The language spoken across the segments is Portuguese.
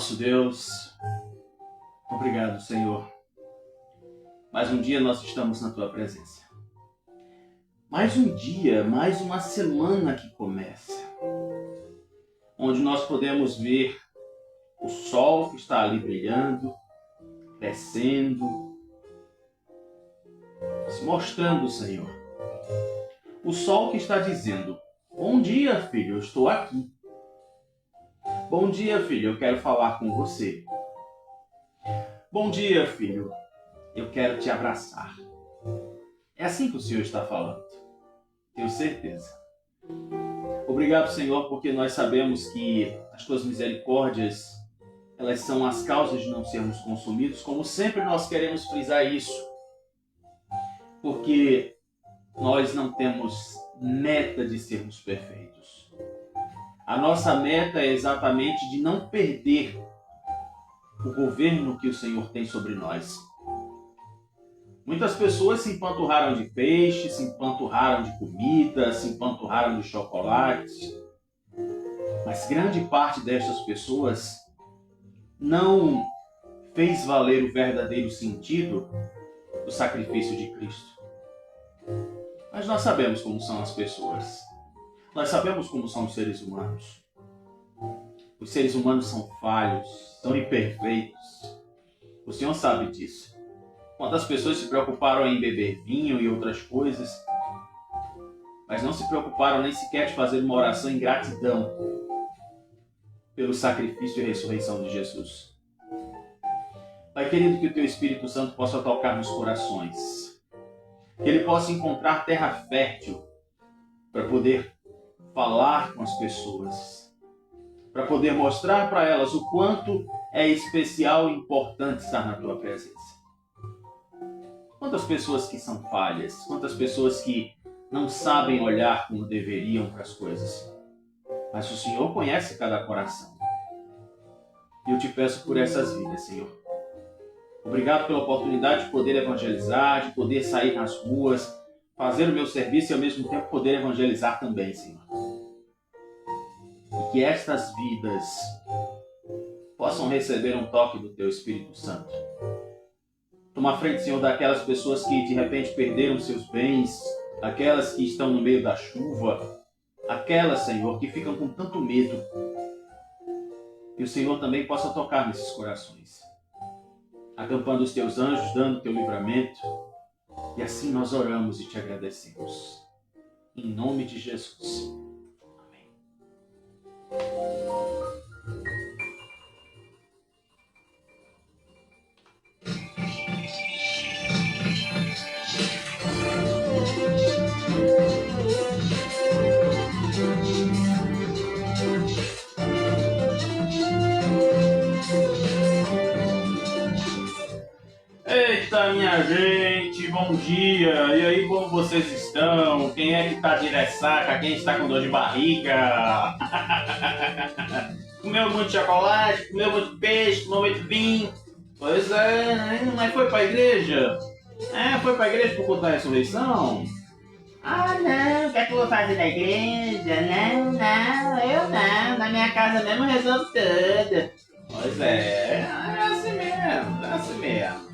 Nosso Deus, obrigado, Senhor. Mais um dia nós estamos na Tua presença. Mais um dia, mais uma semana que começa, onde nós podemos ver o sol que está ali brilhando, crescendo, se mostrando, Senhor. O sol que está dizendo: bom dia, filho, eu estou aqui. Bom dia, filho, eu quero falar com você. Bom dia, filho, eu quero te abraçar. É assim que o Senhor está falando. Tenho certeza. Obrigado, Senhor, porque nós sabemos que as Tuas misericórdias, elas são as causas de não sermos consumidos, como sempre nós queremos frisar isso. Porque nós não temos meta de sermos perfeitos. A nossa meta é exatamente de não perder o governo que o Senhor tem sobre nós. Muitas pessoas se empanturraram de peixe, se empanturraram de comida, se empanturraram de chocolate. Mas grande parte destas pessoas não fez valer o verdadeiro sentido do sacrifício de Cristo. Mas nós sabemos como são as pessoas. Nós sabemos como são os seres humanos. Os seres humanos são falhos, são imperfeitos. O Senhor sabe disso. Quantas pessoas se preocuparam em beber vinho e outras coisas, mas não se preocuparam nem sequer de fazer uma oração em gratidão pelo sacrifício e ressurreição de Jesus. Pai querido, que o Teu Espírito Santo possa tocar nos corações, que ele possa encontrar terra fértil para poder falar com as pessoas, para poder mostrar para elas o quanto é especial e importante estar na Tua presença. Quantas pessoas que são falhas, quantas pessoas que não sabem olhar como deveriam para as coisas. Mas o Senhor conhece cada coração. E eu te peço por essas vidas, Senhor. Obrigado pela oportunidade de poder evangelizar, de poder sair nas ruas, fazer o meu serviço e ao mesmo tempo poder evangelizar também, Senhor. E que estas vidas possam receber um toque do Teu Espírito Santo. Toma a frente, Senhor, daquelas pessoas que de repente perderam seus bens, aquelas que estão no meio da chuva, aquelas, Senhor, que ficam com tanto medo. Que o Senhor também possa tocar nesses corações, acampando os Teus anjos, dando o Teu livramento. E assim nós oramos e te agradecemos. Em nome de Jesus. Amém. Eita, minha gente, bom dia! E aí, como vocês estão? Quem é que está de ressaca? Quem está com dor de barriga? Comeu muito chocolate, comeu muito peixe, comeu muito vinho? Pois é, né? Mas foi pra igreja? Foi pra igreja por conta da ressurreição? Ah, não, o que é que eu vou fazer na igreja? Não, eu não. Na minha casa mesmo eu resolvo tudo. Pois é assim mesmo, é assim mesmo.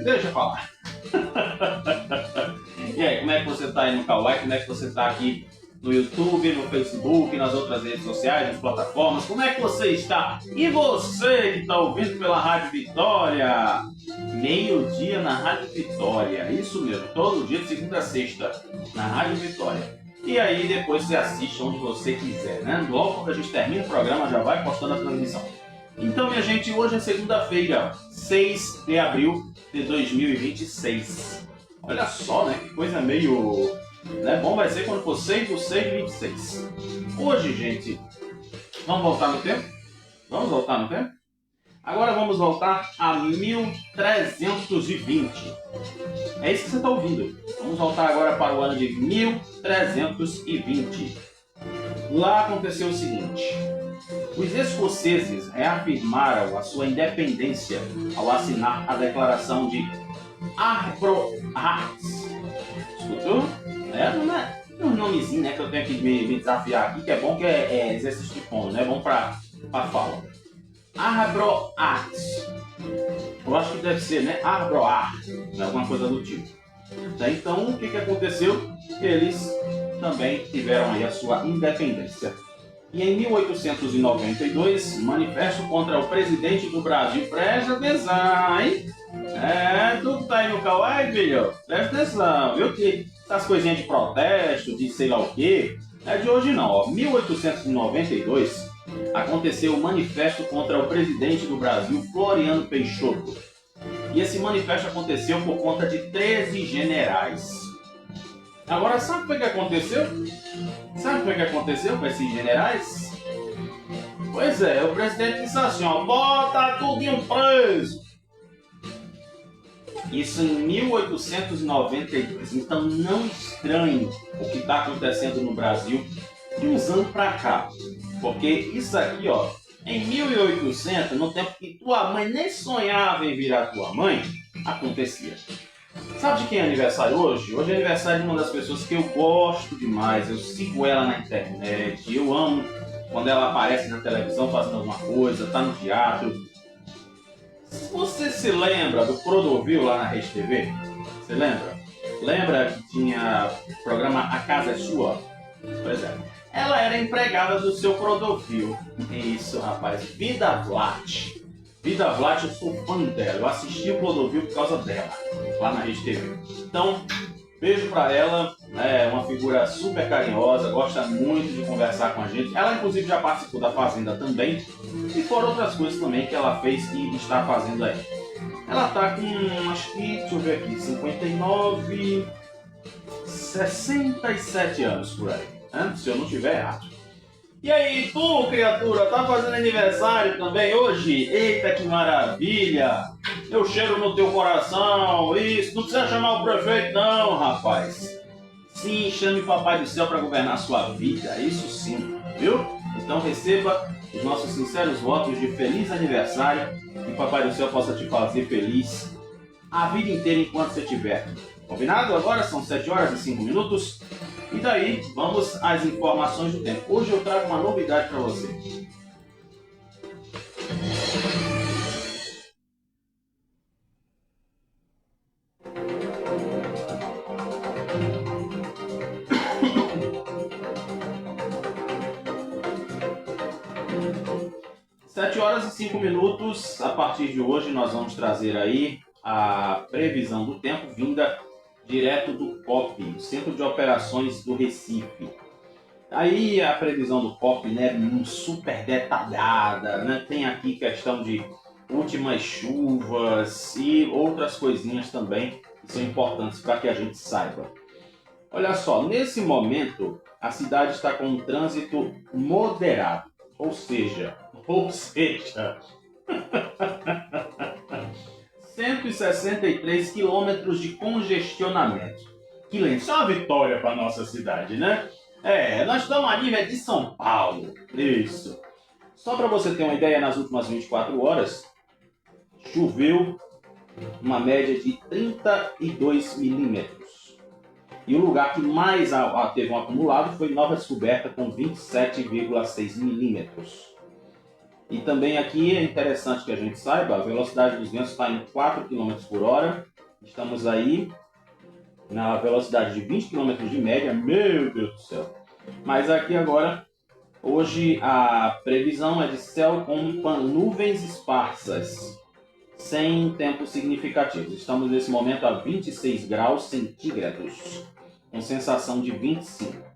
Deixa eu falar. E aí, como é que você está aí no Kawaii? Como é que você está aqui no YouTube, no Facebook, nas outras redes sociais, nas plataformas? Como é que você está? E você que está ouvindo pela Rádio Vitória? Meio-dia na Rádio Vitória. Isso mesmo, todo dia de segunda a sexta na Rádio Vitória. E aí depois você assiste onde você quiser, né? Logo quando a gente termina o programa já vai postando a transmissão. Então, minha gente, hoje é segunda-feira, 6 de abril de 2026. Olha só, né? Que coisa meio... né? Bom vai ser quando for 6 do 6 de 26. Hoje, gente, vamos voltar no tempo? Vamos voltar no tempo? Agora vamos voltar a 1320. É isso que você está ouvindo. Vamos voltar agora para o ano de 1320. Lá aconteceu o seguinte... Os escoceses reafirmaram a sua independência ao assinar a Declaração de Arbroath. Escutou? Tem um nomezinho, né, que eu tenho que me desafiar aqui, que é bom, que é exercício de fono, né? Bom para fala. Arbroart. Eu acho que deve ser, né? Arbroart, né? Alguma coisa do tipo. Então, o que aconteceu? Eles também tiveram aí a sua independência. E em 1892, manifesto contra o presidente do Brasil. Presta atenção, hein? Tu tá aí no Kawaii, filho? Presta atenção, viu? Que essas coisinhas de protesto, de sei lá o quê, não é de hoje não. Ó. 1892, aconteceu o manifesto contra o presidente do Brasil, Floriano Peixoto. E esse manifesto aconteceu por conta de 13 generais. Agora, sabe o que aconteceu? Sabe o que aconteceu com esses generais? Pois é, o presidente disse assim, ó, bota tudo em preso. Isso em 1892. Então não estranhe o que está acontecendo no Brasil de uns anos para cá. Porque isso aqui, ó, em 1800, no tempo que tua mãe nem sonhava em virar tua mãe, acontecia. Sabe de quem é aniversário hoje? Hoje é aniversário de uma das pessoas que eu gosto demais. Eu sigo ela na internet, eu amo quando ela aparece na televisão fazendo alguma coisa, tá no teatro. Você se lembra do Clodovil lá na Rede TV? Você lembra? Lembra que tinha o programa A Casa é Sua? Pois é. Ela era empregada do seu Clodovil. Isso, rapaz. Vida Vlat. Vida Vlat, eu sou fã dela. Eu assisti o Clodovil por causa dela, lá na Rede TV. Então, beijo pra ela. É uma figura super carinhosa, gosta muito de conversar com a gente. Ela, inclusive, já participou da Fazenda também. E foram outras coisas também que ela fez e está fazendo aí. Ela tá com, acho que, deixa eu ver aqui, 59, 67 anos por aí, né? Se eu não estiver errado. E aí, tu, criatura, tá fazendo aniversário também hoje? Eita, que maravilha! Eu cheiro no teu coração, isso, não precisa chamar o prefeito não, rapaz. Sim, chame o Papai do Céu para governar a sua vida, isso sim, viu? Então receba os nossos sinceros votos de feliz aniversário, que o Papai do Céu possa te fazer feliz a vida inteira enquanto você estiver. Combinado? Agora são 7 horas e 5 minutos. E daí, vamos às informações do tempo. Hoje eu trago uma novidade para você. 7 horas e 5 minutos. A partir de hoje nós vamos trazer aí a previsão do tempo vinda direto do COP, o Centro de Operações do Recife. Aí a previsão do COP, né, super detalhada, né? Tem aqui questão de últimas chuvas e outras coisinhas também que são importantes para que a gente saiba. Olha só, nesse momento a cidade está com um trânsito moderado, ou seja, 163 quilômetros de congestionamento. Que lento, isso é uma vitória para nossa cidade, né? Nós estamos a nível de São Paulo. Isso. Só para você ter uma ideia, nas últimas 24 horas, choveu uma média de 32 milímetros. E o lugar que mais teve um acumulado foi Nova Descoberta, com 27,6 milímetros. E também aqui é interessante que a gente saiba, a velocidade dos ventos está em 4 km por hora. Estamos aí na velocidade de 20 km de média, meu Deus do céu. Mas aqui agora, hoje a previsão é de céu com nuvens esparsas, sem tempos significativos. Estamos nesse momento a 26 graus centígrados, com sensação de 25.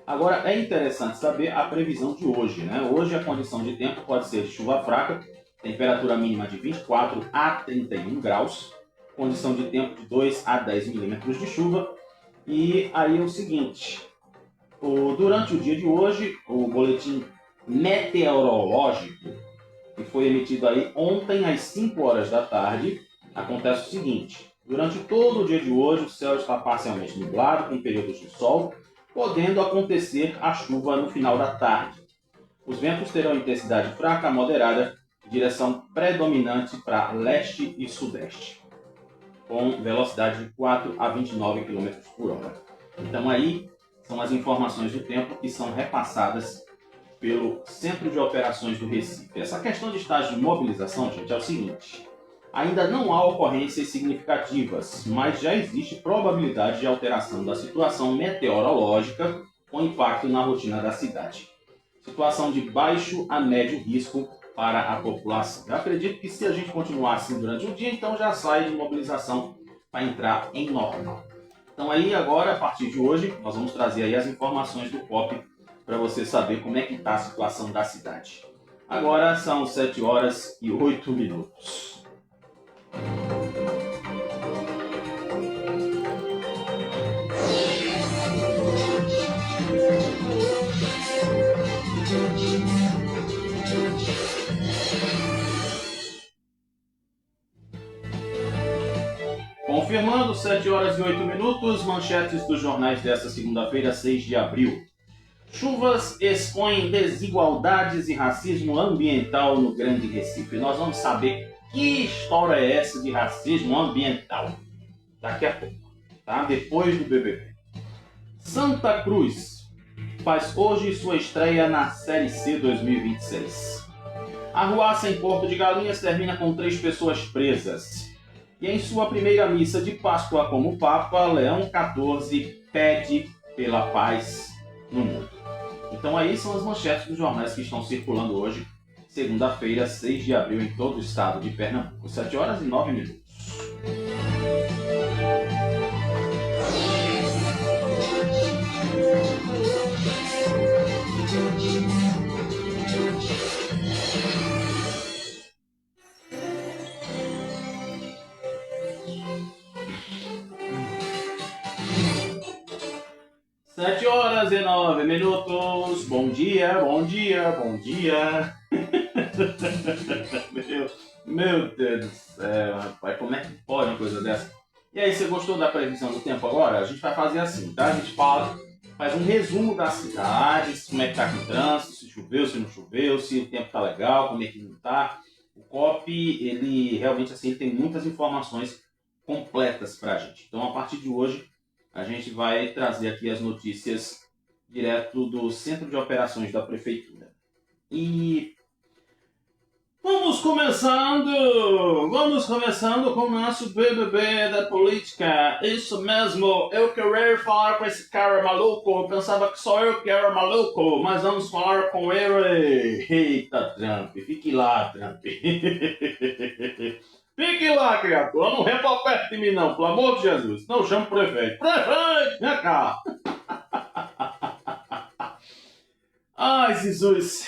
Agora é interessante saber a previsão de hoje, né? Hoje a condição de tempo pode ser de chuva fraca, temperatura mínima de 24 a 31 graus, condição de tempo de 2 a 10 milímetros de chuva. E aí é o seguinte, durante o dia de hoje, o boletim meteorológico, que foi emitido aí ontem às 5 horas da tarde, acontece o seguinte: durante todo o dia de hoje o céu está parcialmente nublado, com períodos de sol, podendo acontecer a chuva no final da tarde. Os ventos terão intensidade fraca a moderada, direção predominante para leste e sudeste, com velocidade de 4 a 29 km por hora. Então aí São as informações do tempo que são repassadas pelo Centro de Operações do Recife. Essa questão de estágio de mobilização, gente, é o seguinte: ainda não há ocorrências significativas, mas já existe probabilidade de alteração da situação meteorológica com impacto na rotina da cidade. Situação de baixo a médio risco para a população. Eu acredito que se a gente continuar assim durante o dia, então já sai de mobilização para entrar em normal. Então aí agora, a partir de hoje, nós vamos trazer aí as informações do COP para você saber como é que está a situação da cidade. Agora são 7 horas e 8 minutos. Confirmando, 7 horas e 8 minutos, manchetes dos jornais desta segunda-feira, 6 de abril. Chuvas expõem desigualdades e racismo ambiental no Grande Recife. Nós vamos saber que história é essa de racismo ambiental daqui a pouco, tá? Depois do BBB. Santa Cruz faz hoje sua estreia na Série C 2026. Arruaça em Porto de Galinhas termina com 3 pessoas presas. E em sua primeira missa de Páscoa como Papa, Leão XIV pede pela paz no mundo. Então aí são as manchetes dos jornais que estão circulando hoje, segunda-feira, 6 de abril, em todo o estado de Pernambuco. 7 horas e 9 minutos. Sete horas e 9 minutos. Bom dia, bom dia, bom dia. Meu Deus do céu, rapaz, como é que pode uma coisa dessa? E aí, você gostou da previsão do tempo agora? A gente vai fazer assim, tá? A gente faz um resumo das cidades, como é que tá com o trânsito, se choveu, se não choveu, se o tempo tá legal, como é que não tá. O COP, ele realmente assim, tem muitas informações completas pra gente. Então, a partir de hoje, a gente vai trazer aqui as notícias direto do Centro de Operações da Prefeitura. E vamos começando com o nosso BBB da política. Isso mesmo, eu queria falar com esse cara maluco, eu pensava que só eu que era maluco, mas vamos falar com ele. Eita, Trump, fique lá, Trump. Fique lá, criatura, não vem pra perto de mim não, pelo amor de Jesus. Não, chama o prefeito. Prefeito, vem cá. Ai, Jesus,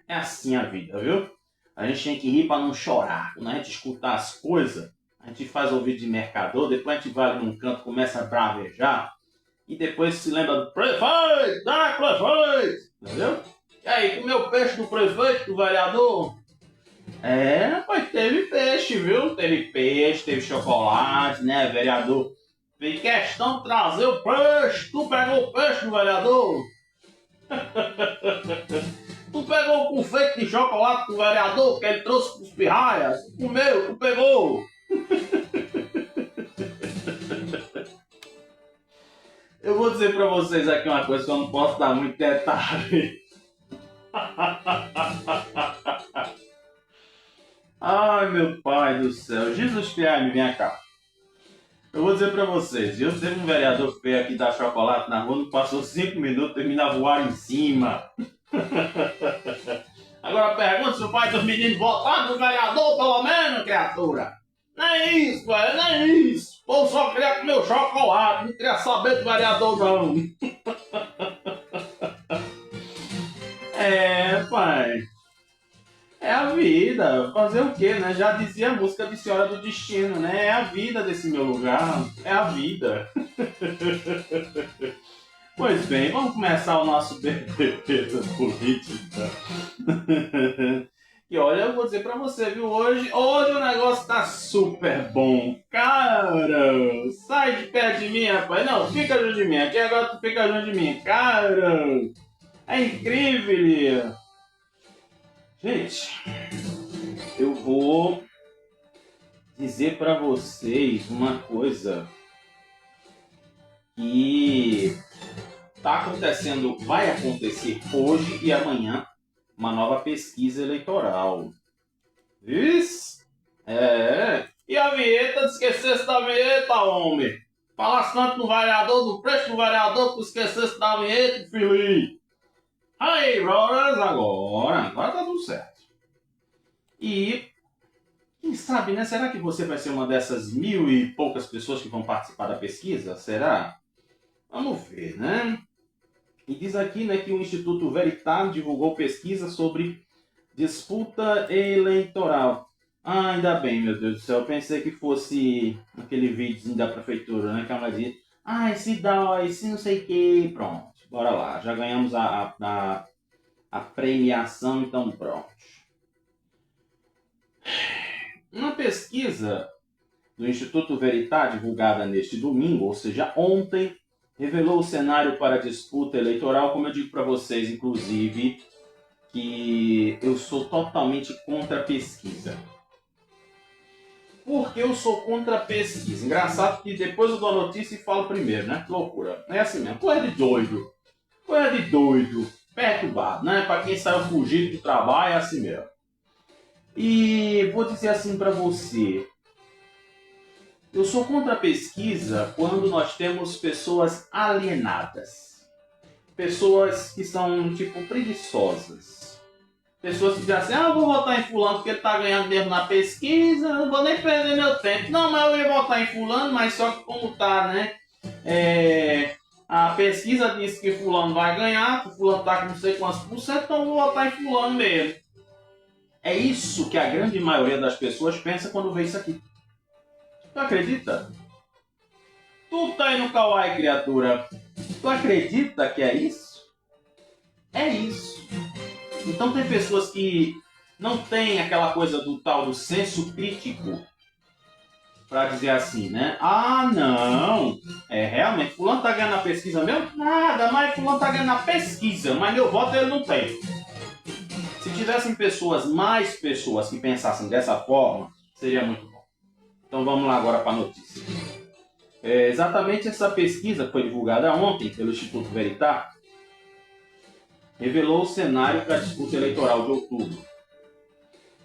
é assim a vida, viu? A gente tem que rir pra não chorar. Quando a gente escutar as coisas, a gente faz ouvido de mercador, depois a gente vai ali num canto, começa a bravejar, e depois se lembra do prefeito, prefeito, entendeu? E aí, comeu o peixe do prefeito, do vereador? É, rapaz, teve peixe, viu? Teve peixe, teve chocolate, né, vereador? Fez questão de trazer o peixe. Tu pegou o peixe do vereador? Tu pegou o confeito de chocolate do vereador que ele trouxe pros pirraias? Comeu, tu pegou? Eu vou dizer pra vocês aqui uma coisa que eu não posso dar muito detalhe. Ai, meu pai do céu. Jesus Cristo, vem cá. Eu vou dizer pra vocês, eu teve um vereador que veio aqui dar chocolate na rua, não passou 5 minutos, termina a voar em cima. Agora pergunta se o pai dos meninos votaram no vereador, pelo menos, criatura. Não é isso, velho, não é isso. O povo só queria comer o chocolate, não queria saber do vereador, não. É, pai. É a vida, fazer o quê, né? Já dizia a música de Senhora do Destino, né? É a vida desse meu lugar, é a vida. Pois bem, vamos começar o nosso BBB da política. E olha, eu vou dizer pra você, viu? Hoje o negócio tá super bom. Cara, sai de perto de mim, rapaz. Não, fica junto de mim. Aqui agora tu fica junto de mim. Cara, é incrível. Gente, eu vou dizer pra vocês uma coisa que está acontecendo, vai acontecer hoje e amanhã uma nova pesquisa eleitoral. Isso? E a vinheta? Esquecesse da vinheta, homem? Falasse tanto no variador, no preço do variador, que esquecesse da vinheta, filho. Aí, brothers, agora tá tudo certo. E, quem sabe, né? Será que você vai ser uma dessas 1000 e poucas pessoas que vão participar da pesquisa? Será? Vamos ver, né? E diz aqui, né, que o Instituto Veritas divulgou pesquisa sobre disputa eleitoral. Ah, ainda bem, meu Deus do céu. Eu pensei que fosse aquele vídeo da prefeitura, né? Que ela dizia, se dói, se não sei o que. Pronto, bora lá. Já ganhamos a premiação, então pronto. Uma pesquisa do Instituto Veritas, divulgada neste domingo, ou seja, ontem, revelou o cenário para a disputa eleitoral. Como eu digo para vocês, inclusive, que eu sou totalmente contra a pesquisa. Por que eu sou contra a pesquisa? Engraçado que depois eu dou a notícia e falo primeiro, né? Que loucura. É assim mesmo. Coisa de doido. Coisa de doido. Perturbado, né? Para quem saiu fugido do trabalho, é assim mesmo. E vou dizer assim para você. Eu sou contra a pesquisa quando nós temos pessoas alienadas. Pessoas que são, tipo, preguiçosas. Pessoas que dizem assim, eu vou votar em fulano porque ele tá ganhando mesmo na pesquisa, não vou nem perder meu tempo. Não, mas eu ia votar em fulano, mas só que como tá, né? A pesquisa diz que fulano vai ganhar, que fulano tá com não sei quantos por cento, então eu vou votar em fulano mesmo. É isso que a grande maioria das pessoas pensa quando vê isso aqui. Tu acredita? Tu tá aí no Kawaii, criatura. Tu acredita que é isso? É isso. Então tem pessoas que não têm aquela coisa do tal do senso crítico para dizer assim, né? Ah, não, realmente, fulano tá ganhando na pesquisa mesmo? Nada, mas fulano tá ganhando na pesquisa, mas meu voto ele não tem. Se tivessem mais pessoas que pensassem dessa forma, seria muito bom. Então vamos lá agora para a notícia. Exatamente essa pesquisa que foi divulgada ontem pelo Instituto Veritas revelou o cenário para a disputa eleitoral de outubro.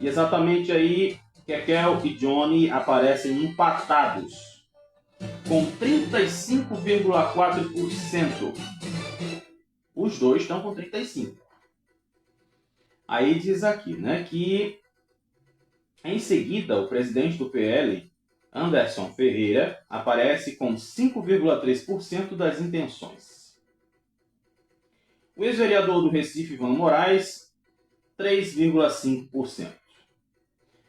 E exatamente aí, Kekel e Johnny aparecem empatados, com 35,4%. Os dois estão com 35%. Aí diz aqui, né, que em seguida o presidente do PL, Anderson Ferreira, aparece com 5,3% das intenções. O ex-vereador do Recife, Ivan Moraes, 3,5%.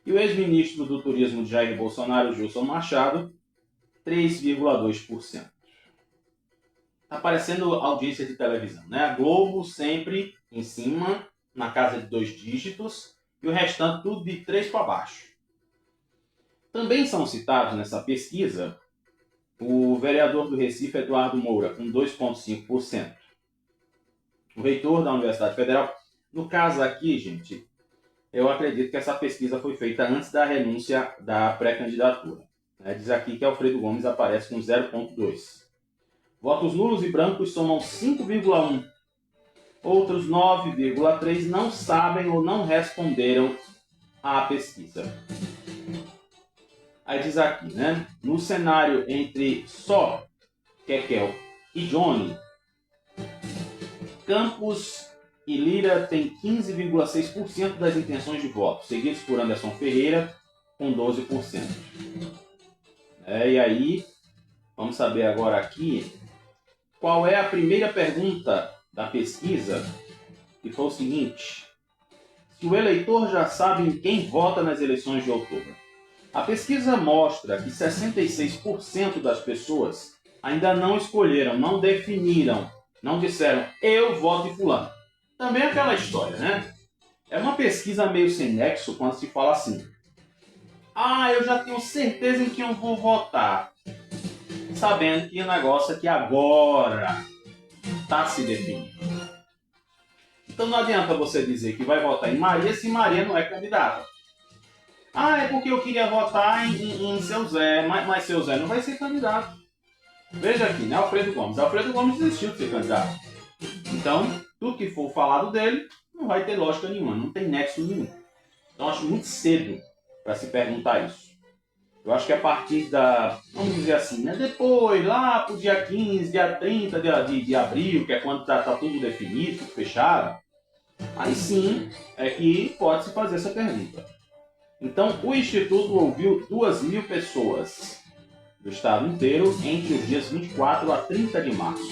E o ex-ministro do Turismo de Jair Bolsonaro, Gilson Machado, 3,2%. Está parecendo audiência de televisão, né? A Globo sempre em cima, na casa de 2 dígitos, e o restante tudo de 3 para baixo. Também são citados nessa pesquisa o vereador do Recife, Eduardo Moura, com 2,5%. O reitor da Universidade Federal. No caso aqui, gente, eu acredito que essa pesquisa foi feita antes da renúncia da pré-candidatura. Diz aqui que Alfredo Gomes aparece com 0,2%. Votos nulos e brancos somam 5,1%. Outros 9,3% não sabem ou não responderam à pesquisa. Aí diz aqui, né? No cenário entre só Kekel e Johnny, Campos e Lira têm 15,6% das intenções de voto, seguidos por Anderson Ferreira, com 12%. E aí, vamos saber agora aqui qual é a primeira pergunta da pesquisa, que foi o seguinte: se o eleitor já sabe em quem vota nas eleições de outubro. A pesquisa mostra que 66% das pessoas ainda não escolheram, não definiram, não disseram, eu voto em fulano. Também é aquela história, né? É uma pesquisa meio sem nexo quando se fala assim, eu já tenho certeza em quem eu vou votar, sabendo que o negócio é que agora está se definindo. Então não adianta você dizer que vai votar em Maria se Maria não é candidata. É porque eu queria votar em seu Zé, mas seu Zé não vai ser candidato. Veja aqui, né? Alfredo Gomes. Alfredo Gomes desistiu de ser candidato. Então, tudo que for falado dele não vai ter lógica nenhuma, não tem nexo nenhum. Então, acho muito cedo para se perguntar isso. Eu acho que a partir da, vamos dizer assim, né? Depois, lá pro dia 15, dia 30 de abril, que é quando tá tudo definido, tudo fechado, aí sim é que pode se fazer essa pergunta. Então, o Instituto ouviu 2.000 pessoas do estado inteiro entre os dias 24 a 30 de março.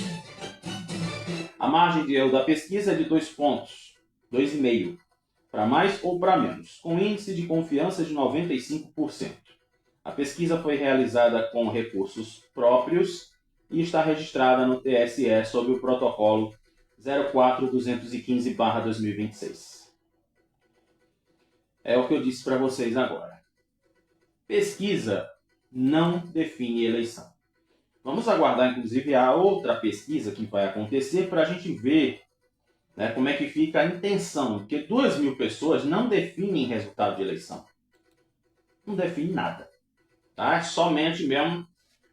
A margem de erro da pesquisa é de 2 pontos, 2,5, para mais ou para menos, com índice de confiança de 95%. A pesquisa foi realizada com recursos próprios e está registrada no TSE sob o protocolo 04215/2026. É o que eu disse para vocês agora. Pesquisa não define eleição. Vamos aguardar, inclusive, a outra pesquisa que vai acontecer para a gente ver, né, como é que fica a intenção. Porque 2.000 pessoas não definem resultado de eleição. Não define nada. Tá? É somente mesmo,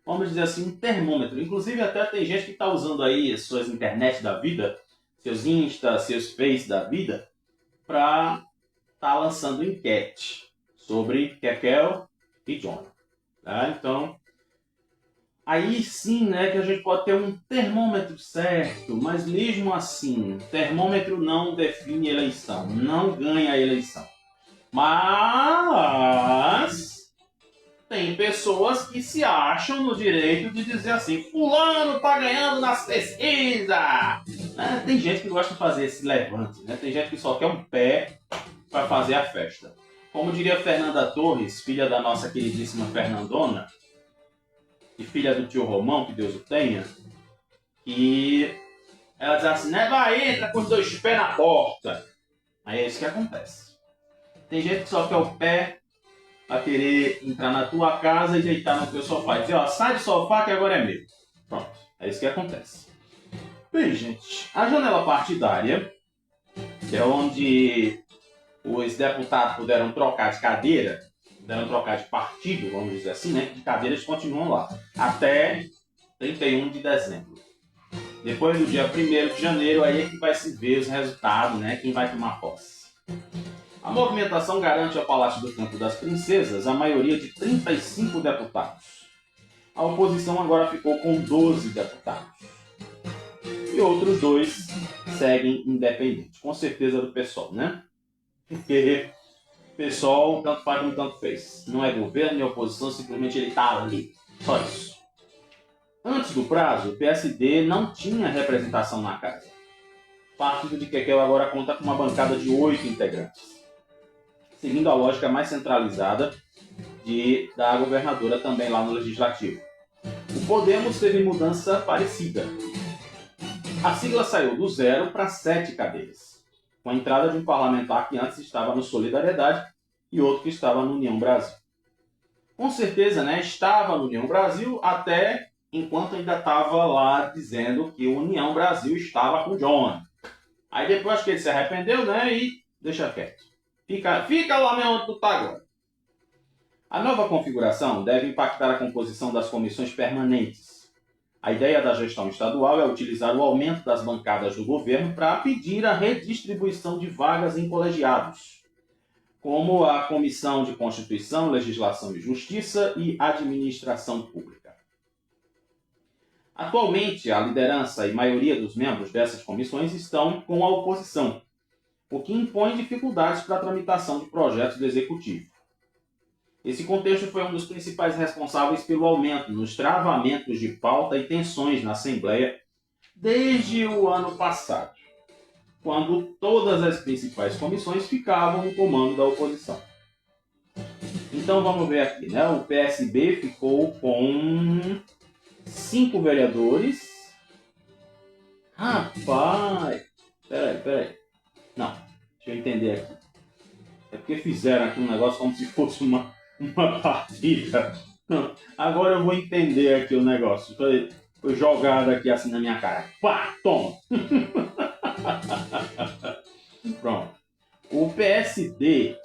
vamos dizer assim, um termômetro. Inclusive, até tem gente que está usando aí as suas internet da vida, seus Insta, seus Face da vida, para estar lançando enquete sobre Kekel e John. Tá? Então, aí sim, né, que a gente pode ter um termômetro certo, mas mesmo assim, termômetro não define eleição, não ganha a eleição. Mas tem pessoas que se acham no direito de dizer assim, fulano tá ganhando nas pesquisas. Né? Tem gente que gosta de fazer esse levante, né? Tem gente que só quer um pé para fazer a festa. Como diria Fernanda Torres, filha da nossa queridíssima Fernandona, e filha do tio Romão, que Deus o tenha, que ela diz assim, né, vai, entra com os 2 pés na porta. Aí é isso que acontece. Tem gente que só quer o pé a querer entrar na tua casa e deitar no teu sofá. E dizer, ó, sai do sofá que agora é meu. Pronto, é isso que acontece. Bem, gente, a janela partidária, que é onde os deputados puderam trocar de cadeira, puderam trocar de partido, vamos dizer assim, né? De cadeiras continuam lá, até 31 de dezembro. Depois do dia 1º de janeiro, aí é que vai se ver os resultados, né? Quem vai tomar posse. A movimentação garante ao Palácio do Campo das Princesas a maioria de 35 deputados. A oposição agora ficou com 12 deputados. E outros 2 seguem independentes. Com certeza do PSOL, né? Porque PSOL tanto faz como tanto fez. Não é governo nem oposição, simplesmente ele está ali. Só isso. Antes do prazo, o PSD não tinha representação na casa. O partido de Kekel agora conta com uma bancada de 8 integrantes, seguindo a lógica mais centralizada da governadora também lá no Legislativo. O Podemos teve mudança parecida. A sigla saiu do 0 para 7 cadeiras, com a entrada de um parlamentar que antes estava no Solidariedade e outro que estava no União Brasil. Com certeza, né, estava no União Brasil até enquanto ainda estava lá dizendo que o União Brasil estava com o John. Aí depois que ele se arrependeu, né, e deixa quieto. Fica lá mesmo onde tu tá agora. A nova configuração deve impactar a composição das comissões permanentes. A ideia da gestão estadual é utilizar o aumento das bancadas do governo para pedir a redistribuição de vagas em colegiados, como a Comissão de Constituição, Legislação e Justiça e Administração Pública. Atualmente, a liderança e maioria dos membros dessas comissões estão com a oposição, o que impõe dificuldades para a tramitação de projetos do Executivo. Esse contexto foi um dos principais responsáveis pelo aumento nos travamentos de pauta e tensões na Assembleia desde o ano passado, quando todas as principais comissões ficavam no comando da oposição. Então vamos ver aqui, né? O PSB ficou com 5 vereadores. Rapaz! Peraí. Não, deixa eu entender aqui. É porque fizeram aqui um negócio como se fosse uma partida. Agora eu vou entender aqui o negócio. Foi jogado aqui assim na minha cara. Pá, toma! Pronto. O PSD,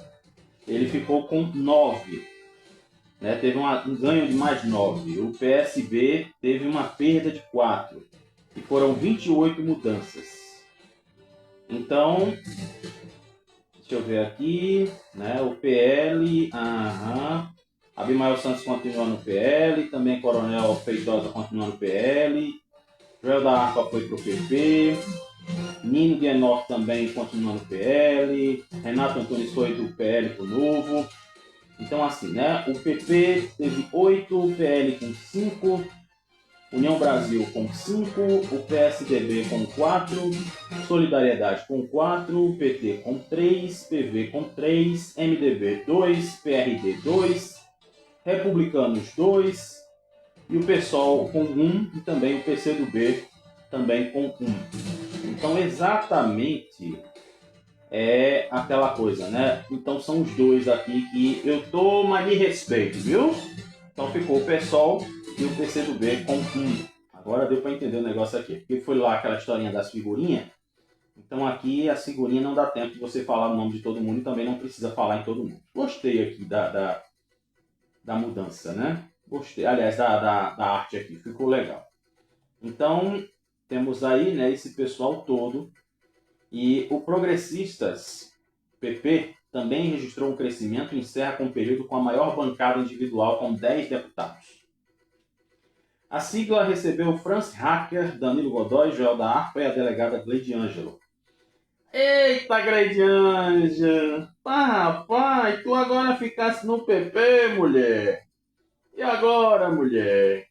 ele ficou com 9. né, teve um ganho de mais 9. O PSB teve uma perda de 4. E foram 28 mudanças. Então, deixa eu ver aqui, né, o PL, Abimael Santos continua no PL, também Coronel Feitosa continua no PL, Joel da Harpa foi para o PP, Nino Guenor também continua no PL, Renato Antunes foi do PL para o Novo. Então assim, né, o PP teve 8, o PL com 5, União Brasil com 5, o PSDB com 4, Solidariedade com 4, PT com 3, PV com 3, MDB 2, PRD 2, Republicanos 2 e o PSOL com 1 e também o PCdoB também com 1. Então exatamente é aquela coisa, né? Então são os dois aqui que eu tô, mas me respeito, viu? Então ficou o PSOL e o PCdoB com 1. Agora deu para entender o negócio aqui. Porque foi lá aquela historinha das figurinhas. Então aqui a figurinha não dá tempo de você falar o nome de todo mundo e também não precisa falar em todo mundo. Gostei aqui da mudança, né? Gostei, aliás, da arte aqui. Ficou legal. Então temos aí, né, esse pessoal todo. E o Progressistas, PP, também registrou um crescimento e encerra com o período com a maior bancada individual, com 10 deputados. A sigla recebeu Franz Hacker, Danilo Godoy, Joel da Harpa e a delegada Gleide Ângelo. Eita, Gleide Ângelo! Rapaz, tu agora ficasse no PP, mulher! E agora, mulher?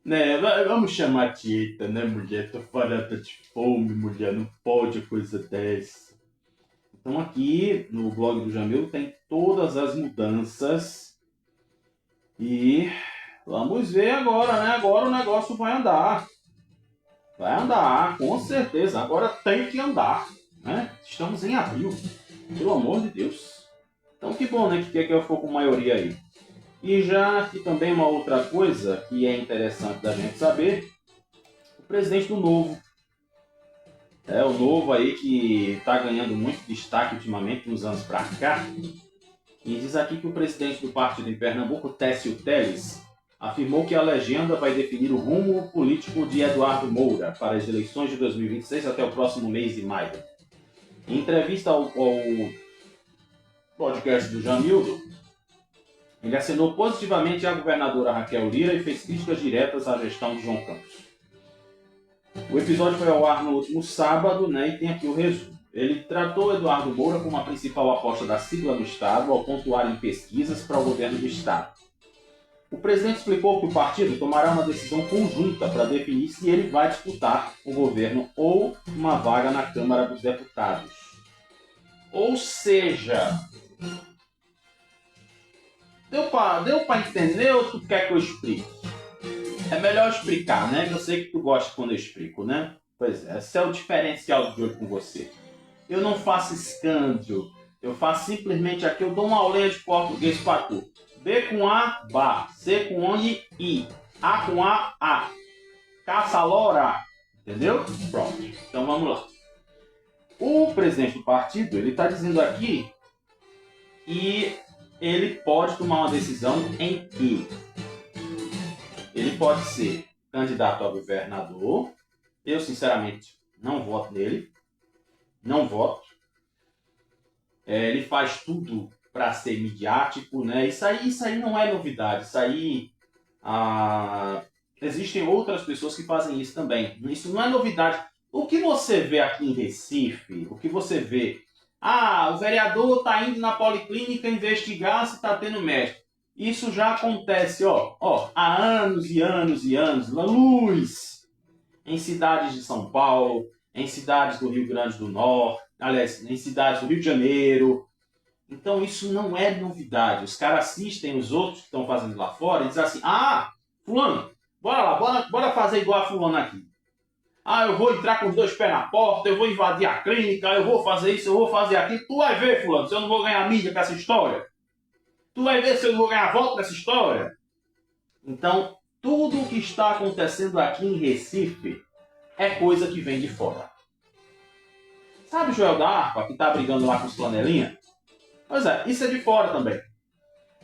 Né, vamos chamar a Tieta, né, mulher? Tô farta de fome, mulher, não pode coisa dessa. Então aqui no blog do Jamil tem todas as mudanças e vamos ver agora, né? Agora o negócio vai andar. Vai andar, com certeza. Agora tem que andar, né? Estamos em abril, pelo amor de Deus. Então que bom, né? Que quer que eu for com maioria aí. E já aqui também uma outra coisa que é interessante da gente saber, o presidente do Novo. É o Novo aí que está ganhando muito destaque ultimamente, nos anos para cá. E diz aqui que o presidente do partido em Pernambuco, Técio Teles, afirmou que a legenda vai definir o rumo político de Eduardo Moura para as eleições de 2026 até o próximo mês de maio. Em entrevista ao podcast do Jamildo, ele acenou positivamente a governadora Raquel Lira e fez críticas diretas à gestão de João Campos. O episódio foi ao ar no último sábado, né, e tem aqui o resumo. Ele tratou Eduardo Moura como a principal aposta da sigla do Estado ao pontuar em pesquisas para o governo do Estado. O presidente explicou que o partido tomará uma decisão conjunta para definir se ele vai disputar o governo ou uma vaga na Câmara dos Deputados. Ou seja, deu para entender ou tu quer que eu explique? É melhor explicar, né? Eu sei que tu gosta quando eu explico, né? Pois é, esse é o diferencial de hoje com você. Eu não faço escândalo, eu faço simplesmente aqui, eu dou uma aulinha de português para tu. B com A, ba. C com I. A com A. Caça-lora. Entendeu? Pronto. Então vamos lá. O presidente do partido, ele está dizendo aqui que ele pode tomar uma decisão em que ele pode ser candidato a governador. Eu, sinceramente, não voto nele. Não voto. Ele faz tudo para ser midiático, né? Isso aí não é novidade. Isso aí existem outras pessoas que fazem isso também. Isso não é novidade. O que você vê aqui em Recife, o que você vê, o vereador está indo na policlínica investigar se está tendo médico. Isso já acontece, há anos e anos e anos. Luz em cidades de São Paulo, em cidades do Rio Grande do Norte, aliás, em cidades do Rio de Janeiro. Então isso não é novidade. Os caras assistem os outros que estão fazendo lá fora e dizem assim, fulano, bora lá, bora fazer igual a fulano aqui. Eu vou entrar com os 2 pés na porta, eu vou invadir a clínica, eu vou fazer isso, eu vou fazer aquilo. Tu vai ver, fulano, se eu não vou ganhar mídia com essa história. Tu vai ver se eu não vou ganhar voto com essa história. Então, tudo o que está acontecendo aqui em Recife é coisa que vem de fora. Sabe o Joel da Harpa, que está brigando lá com os flanelinha? Pois é, isso é de fora também.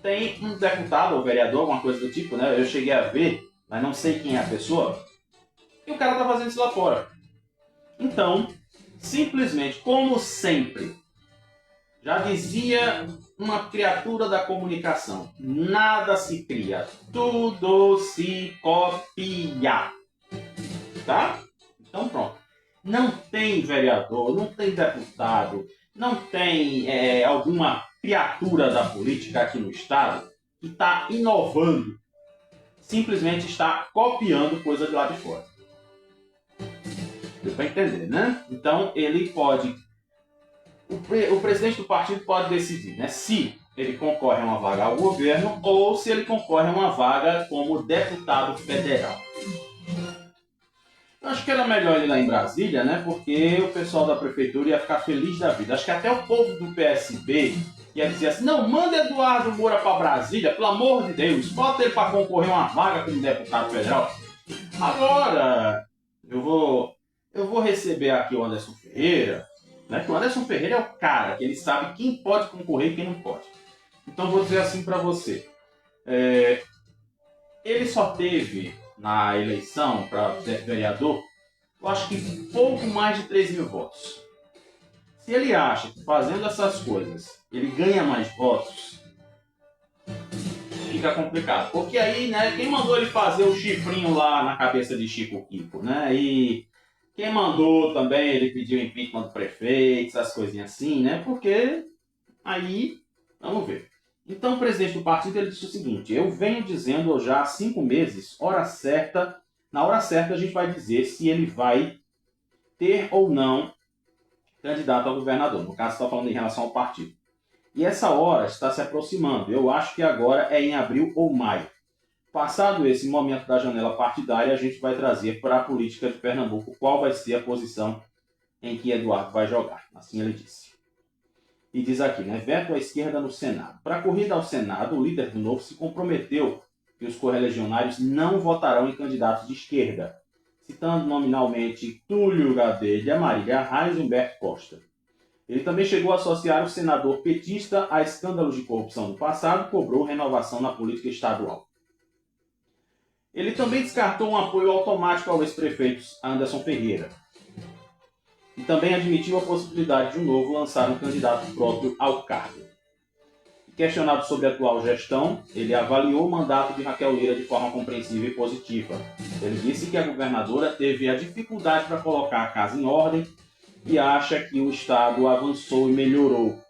tem um deputado ou vereador, alguma coisa do tipo, né? Eu cheguei a ver, mas não sei quem é a pessoa, e o cara tá fazendo isso lá fora. Então, simplesmente, como sempre, já dizia uma criatura da comunicação, nada se cria, tudo se copia. Tá? Então pronto. Não tem vereador, não tem deputado, não tem alguma criatura da política aqui no estado que está inovando, simplesmente está copiando coisa de lá de fora. Deu para entender, né? Então ele pode, o presidente do partido pode decidir, né, se ele concorre a uma vaga ao governo ou se ele concorre a uma vaga como deputado federal. Eu acho que era melhor ele lá em Brasília, né? Porque o pessoal da prefeitura ia ficar feliz da vida. Acho que até o povo do PSB ia dizer assim, não, manda Eduardo Moura para Brasília, pelo amor de Deus, bota ele para concorrer a uma vaga como deputado federal. Agora, eu vou receber aqui o Anderson Ferreira, né? Porque o Anderson Ferreira é o cara que ele sabe quem pode concorrer e quem não pode. Então vou dizer assim para você, ele só teve na eleição para vereador, eu acho que pouco mais de 3 mil votos. Se ele acha que fazendo essas coisas ele ganha mais votos, fica complicado. Porque aí, né, quem mandou ele fazer o chifrinho lá na cabeça de Chico Kiko, né? E quem mandou também ele pedir o impeachment do prefeito, essas coisinhas assim, né? Porque aí, vamos ver. Então o presidente do partido ele disse o seguinte, eu venho dizendo já há 5 meses, na hora certa a gente vai dizer se ele vai ter ou não candidato a governador. No caso, está falando em relação ao partido. E essa hora está se aproximando. Eu acho que agora é em abril ou maio. Passado esse momento da janela partidária, a gente vai trazer para a política de Pernambuco qual vai ser a posição em que Eduardo vai jogar. Assim ele disse. E diz aqui, né? Veto à esquerda no Senado. Para a corrida ao Senado, o líder do Novo se comprometeu que os correligionários não votarão em candidatos de esquerda, citando nominalmente Túlio Gadelha, Marília Reis e Humberto Costa. Ele também chegou a associar o senador petista a escândalos de corrupção do passado e cobrou renovação na política estadual. Ele também descartou um apoio automático ao ex-prefeito Anderson Ferreira. E também admitiu a possibilidade de um Novo lançar um candidato próprio ao cargo. Questionado sobre a atual gestão, ele avaliou o mandato de Raquel Lira de forma compreensiva e positiva. Ele disse que a governadora teve a dificuldade para colocar a casa em ordem e acha que o Estado avançou e melhorou.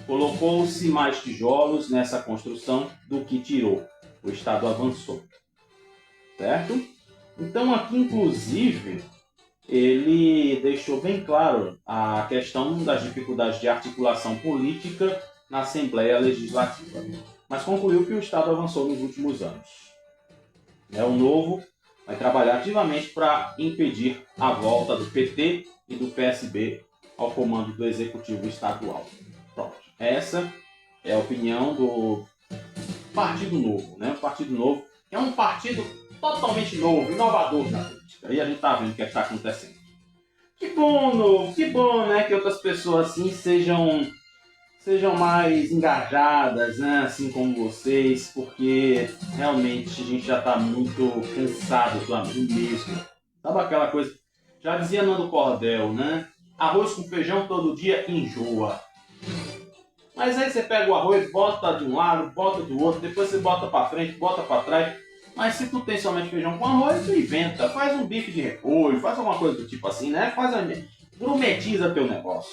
Colocou-se mais tijolos nessa construção do que tirou. O Estado avançou. Certo? Então aqui, inclusive, ele deixou bem claro a questão das dificuldades de articulação política na Assembleia Legislativa, mas concluiu que o Estado avançou nos últimos anos. O Novo vai trabalhar ativamente para impedir a volta do PT e do PSB ao comando do Executivo Estadual. Pronto. Essa é a opinião do Partido Novo. O Partido Novo é um partido totalmente novo, inovador na política. E a gente está vendo o que está acontecendo. Que bom, Novo, que bom, né, que outras pessoas assim sejam mais engajadas, né, assim como vocês, porque realmente a gente já está muito cansado do mesmo. Sabe aquela coisa? Já dizia Nando Cordel, né? Arroz com feijão todo dia enjoa. Mas aí você pega o arroz, bota de um lado, bota do outro, depois você bota para frente, bota para trás. Mas se tu tem somente feijão com arroz, tu inventa. Faz um bife de repolho, faz alguma coisa do tipo assim, né? Grumetiza teu negócio.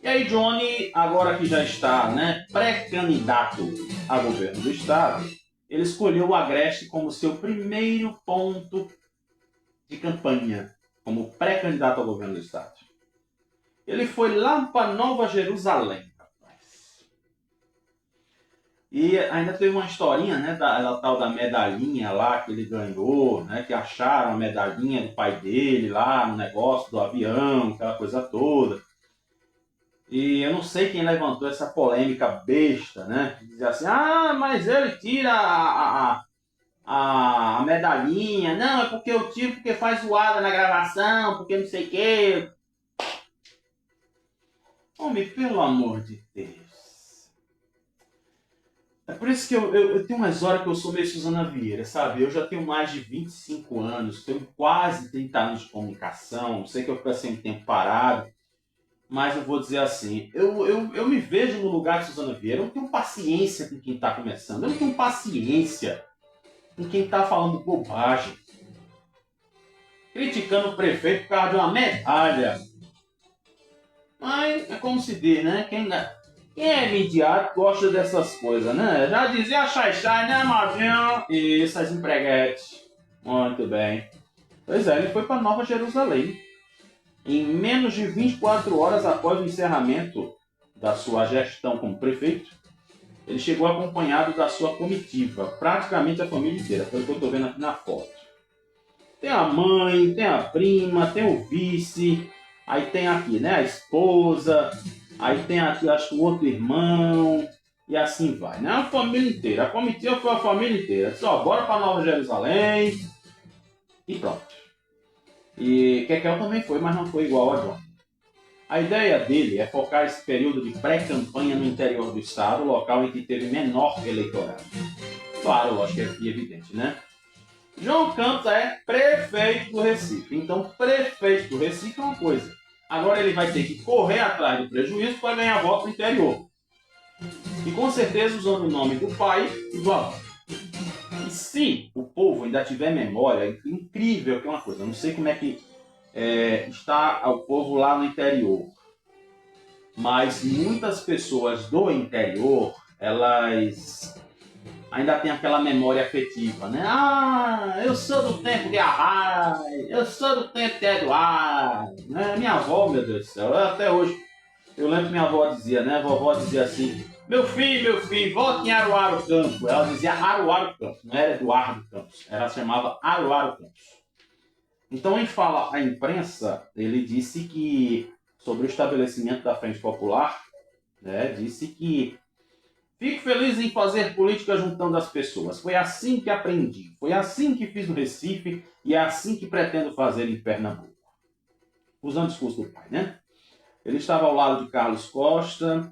E aí Johnny, agora que já está, né, pré-candidato a governo do estado, ele escolheu o Agreste como seu primeiro ponto de campanha, como pré-candidato ao governo do estado. Ele foi lá para Nova Jerusalém, rapaz. E ainda teve uma historinha, né, da tal da medalhinha lá que ele ganhou, né, que acharam a medalhinha do pai dele lá no negócio do avião, aquela coisa toda. E eu não sei quem levantou essa polêmica besta, né? Dizer assim, mas ele tira a medalhinha. Não, é porque eu tiro porque faz zoada na gravação, porque não sei o quê. Homem, pelo amor de Deus. É por isso que eu tenho umas horas que eu sou meio Suzana Vieira, sabe? Eu já tenho mais de 25 anos, tenho quase 30 anos de comunicação, sei que eu fico assim um tempo parado, mas eu vou dizer assim, eu me vejo no lugar de Suzana Vieira, eu não tenho paciência com quem está começando, eu não tenho paciência com quem está falando bobagem, criticando o prefeito por causa de uma medalha. Mas é como se diz, né? Quem é midiático gosta dessas coisas, né? Já dizia a Xai, né, Marvinho? Isso, as empreguetes. Muito bem. Pois é, ele foi para Nova Jerusalém. Em menos de 24 horas após o encerramento da sua gestão como prefeito, ele chegou acompanhado da sua comitiva, praticamente a família inteira, foi o que eu estou vendo aqui na foto. Tem a mãe, tem a prima, tem o vice, aí tem aqui, né, a esposa, aí tem aqui, acho que o outro irmão, e assim vai, né? A família inteira. A comitiva foi a família inteira. Só bora para Nova Jerusalém e pronto. E Kekel também foi, mas não foi igual a John. A ideia dele é focar esse período de pré-campanha no interior do estado, local em que teve menor eleitorado. Claro, lógico, é evidente, né? João Campos é prefeito do Recife. Então, prefeito do Recife é uma coisa. Agora ele vai ter que correr atrás do prejuízo para ganhar voto no interior. E com certeza usando o nome do pai e do avô. E se o povo ainda tiver memória, é incrível que é uma coisa. Eu não sei como é que está o povo lá no interior. Mas muitas pessoas do interior, elas ainda têm aquela memória afetiva, né? Ah, eu sou do tempo de Arraia, eu sou do tempo de Eduardo. Né? Minha avó, meu Deus do céu, até hoje, eu lembro que minha avó dizia, né? A vovó dizia assim, meu filho, vote em Aruaro Campos. Ela dizia Aruaro Campos, não era Eduardo Campos, ela chamava Aruaro Campos. Então, em fala à imprensa, ele disse que, sobre o estabelecimento da Frente Popular, né, disse que fico feliz em fazer política juntando as pessoas. Foi assim que aprendi, foi assim que fiz no Recife e é assim que pretendo fazer em Pernambuco. Usando o discurso do pai, né? Ele estava ao lado de Carlos Costa,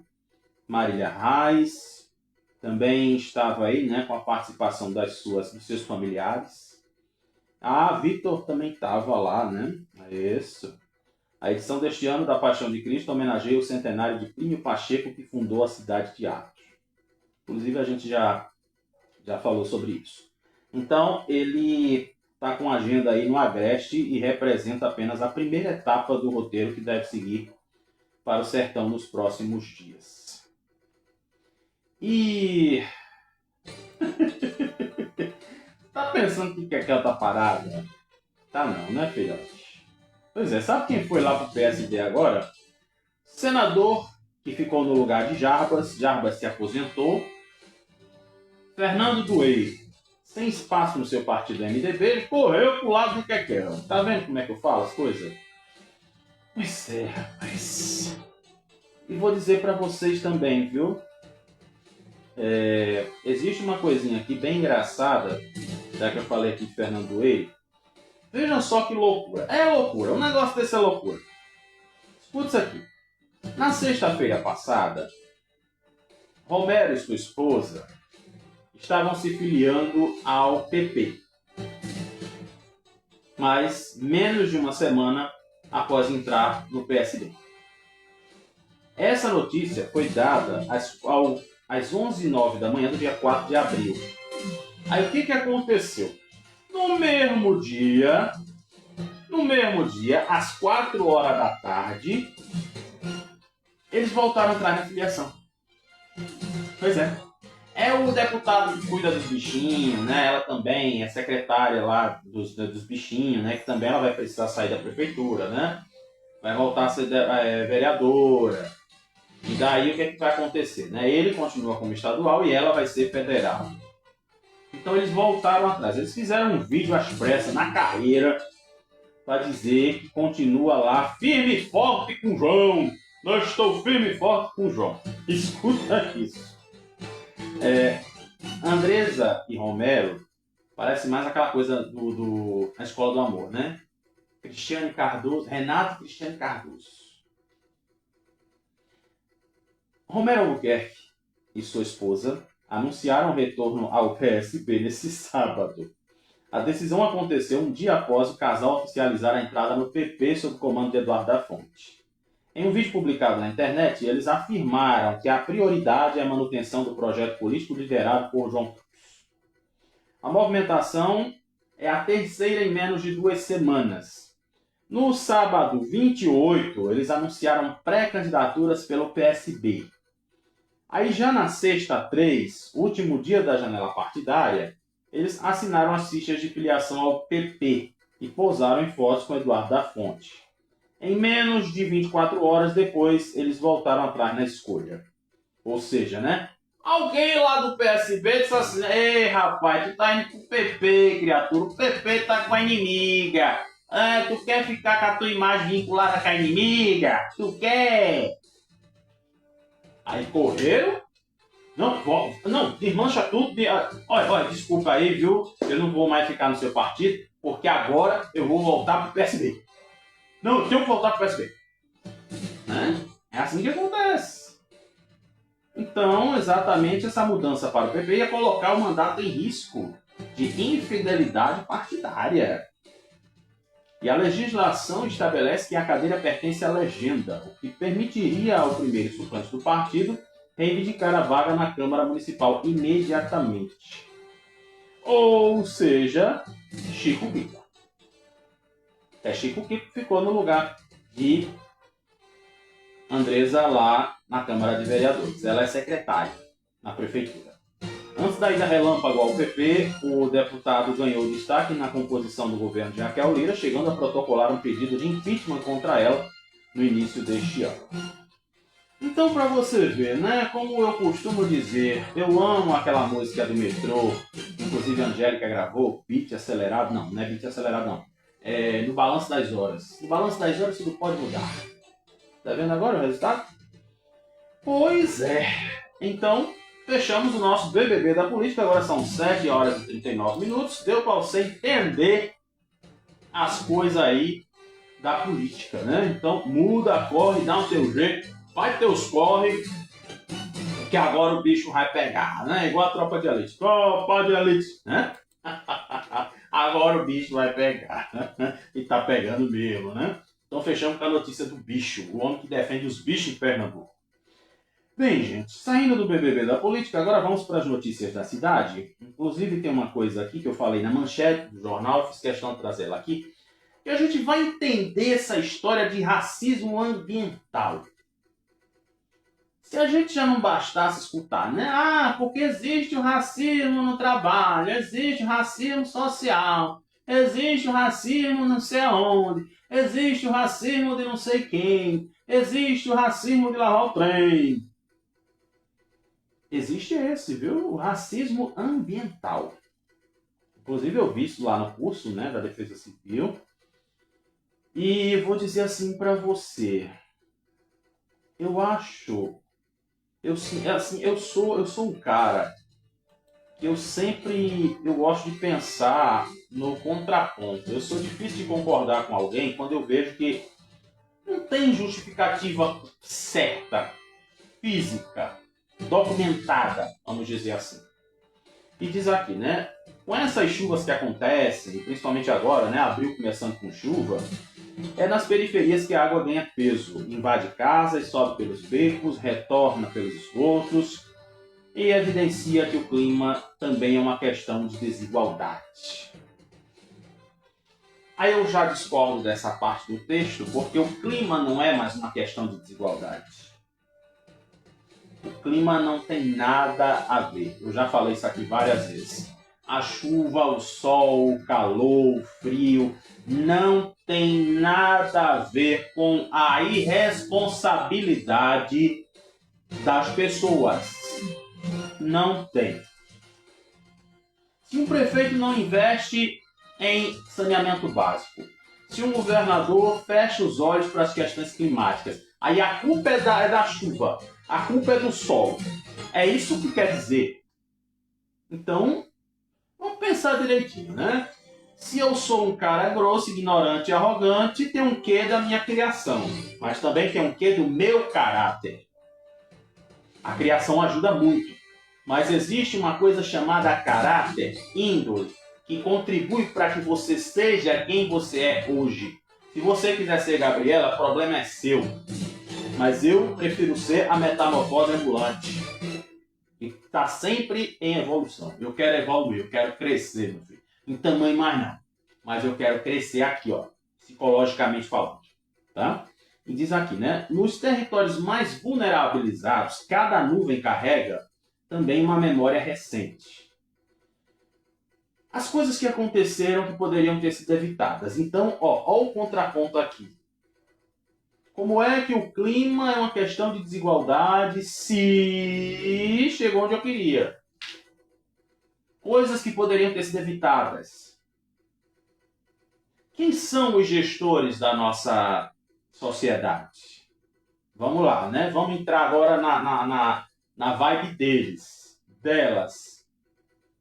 Marília Reis, também estava aí, né, com a participação dos seus familiares. Ah, Vitor também estava lá, né? Isso. A edição deste ano da Paixão de Cristo homenageia o centenário de Plínio Pacheco, que fundou a cidade de Atos. Inclusive, a gente já falou sobre isso. Então, ele está com a agenda aí no Agreste e representa apenas a primeira etapa do roteiro que deve seguir para o sertão nos próximos dias. E... tá pensando que Kekel tá parada? Tá não, né, filhote? Pois é, sabe quem foi lá pro PSD agora? Senador que ficou no lugar de Jarbas. Jarbas se aposentou. Fernando Dueiro, sem espaço no seu partido MDB, ele correu pro lado do Kekel. Tá vendo como é que eu falo as coisas? Pois é, rapaz. E vou dizer para vocês também, viu? Existe uma coisinha aqui bem engraçada, já que eu falei aqui de Fernando Dueiro. Vejam só que loucura. É loucura, um negócio desse é loucura. Escuta isso aqui. Na sexta-feira passada, Romero e sua esposa estavam se filiando ao PP. Mas menos de uma semana após entrar no PSD. Essa notícia foi dada às 11h09 da manhã do dia 4 de abril. Aí o que aconteceu? No mesmo dia, às 4 horas da tarde, eles voltaram a entrar na filiação. Pois é. É o deputado que cuida dos bichinhos, né? Ela também é secretária lá dos bichinhos, né? Que também ela vai precisar sair da prefeitura, né? Vai voltar a ser vereadora. E daí o que vai acontecer? Né? Ele continua como estadual e ela vai ser federal. Então eles voltaram atrás. Eles fizeram um vídeo às pressas na carreira para dizer que continua lá firme e forte com o João. Eu estou firme e forte com o João. Escuta isso. Andresa e Romero parece mais aquela coisa na Escola do Amor, né? Cristiane Cardoso, Renato Cristiane Cardoso. Romero Albuquerque e sua esposa, anunciaram o retorno ao PSB nesse sábado. A decisão aconteceu um dia após o casal oficializar a entrada no PP sob o comando de Eduardo da Fonte. Em um vídeo publicado na internet, eles afirmaram que a prioridade é a manutenção do projeto político liderado por João Cruz. A movimentação é a terceira em menos de 2 semanas. No sábado 28, eles anunciaram pré-candidaturas pelo PSB. Aí já na sexta 3, último dia da janela partidária, eles assinaram as fichas de filiação ao PP e posaram em fotos com Eduardo da Fonte. Em menos de 24 horas depois, eles voltaram atrás na escolha. Ou seja, né? Alguém lá do PSB disse assim: ei, rapaz, tu tá indo pro PP, criatura. O PP tá com a inimiga. Tu quer ficar com a tua imagem vinculada com a inimiga? Tu quer? Aí correram. Não, desmancha tudo. Olha, desculpa aí, viu? Eu não vou mais ficar no seu partido, porque agora eu vou voltar pro PSB. Não, eu tenho que voltar pro PSB. É assim que acontece. Então, exatamente essa mudança para o PP ia colocar o mandato em risco de infidelidade partidária. E a legislação estabelece que a cadeira pertence à legenda, o que permitiria ao primeiro suplente do partido reivindicar a vaga na Câmara Municipal imediatamente. Ou seja, Chico Kiko. Chico Kiko ficou no lugar de Andresa lá na Câmara de Vereadores. Ela é secretária na prefeitura. Antes da ida relâmpago ao PP, o deputado ganhou destaque na composição do governo de Raquel Lira, chegando a protocolar um pedido de impeachment contra ela no início deste ano. Então, para você ver, né, como eu costumo dizer, eu amo aquela música do metrô, inclusive a Angélica gravou, beat acelerado, não é beat acelerado não, no Balanço das Horas. No Balanço das Horas tudo pode mudar. Tá vendo agora o resultado? Pois é. Então, fechamos o nosso BBB da política, agora são 7 horas e 39 minutos, deu para você entender as coisas aí da política, né? Então, muda, corre, dá um teu jeito, faz teus corre, que agora o bicho vai pegar, né? Igual a tropa de elite. Tropa de elite, né? Agora o bicho vai pegar. E tá pegando mesmo, né? Então fechamos com a notícia do bicho, o homem que defende os bichos em Pernambuco. Bem, gente, saindo do BBB da política, agora vamos para as notícias da cidade. Inclusive tem uma coisa aqui que eu falei na manchete do jornal, fiz questão de trazer ela aqui, que a gente vai entender essa história de racismo ambiental. Se a gente já não bastasse escutar, né? Porque existe o racismo no trabalho, existe o racismo social, existe o racismo não sei aonde, existe o racismo de não sei quem, existe o racismo de lavar o trem. Existe esse, viu? O racismo ambiental. Inclusive eu vi isso lá no curso, né, da Defesa Civil. E vou dizer assim para você. Eu acho... Eu sou um cara que eu gosto de pensar no contraponto. Eu sou difícil de concordar com alguém quando eu vejo que não tem justificativa certa, física, documentada, vamos dizer assim. E diz aqui, né? Com essas chuvas que acontecem, principalmente agora, né? Abril começando com chuva, é nas periferias que a água ganha peso, invade casas, sobe pelos becos, retorna pelos esgotos e evidencia que o clima também é uma questão de desigualdade. Aí eu já discordo dessa parte do texto, porque o clima não é mais uma questão de desigualdade. O clima não tem nada a ver. Eu já falei isso aqui várias vezes. A chuva, o sol, o calor, o frio, não tem nada a ver com a irresponsabilidade das pessoas. Não tem. Se um prefeito não investe em saneamento básico, se um governador fecha os olhos para as questões climáticas, aí a culpa é da chuva, a culpa é do sol. É isso que quer dizer. Então, vamos pensar direitinho, né? Se eu sou um cara grosso, ignorante e arrogante, tem um quê da minha criação, mas também tem um quê do meu caráter. A criação ajuda muito. Mas existe uma coisa chamada caráter, índole, que contribui para que você seja quem você é hoje. Se você quiser ser Gabriela, o problema é seu. Mas eu prefiro ser a metamorfose ambulante, que está sempre em evolução. Eu quero evoluir, eu quero crescer, meu filho. Em tamanho mais não. Mas eu quero crescer aqui, ó, psicologicamente falando. Tá? E diz aqui, né? Nos territórios mais vulnerabilizados, cada nuvem carrega também uma memória recente. As coisas que aconteceram que poderiam ter sido evitadas. Então, ó o contraponto aqui. Como é que o clima é uma questão de desigualdade se chegou onde eu queria? Coisas que poderiam ter sido evitadas. Quem são os gestores da nossa sociedade? Vamos lá, né? Vamos entrar agora na vibe deles, delas,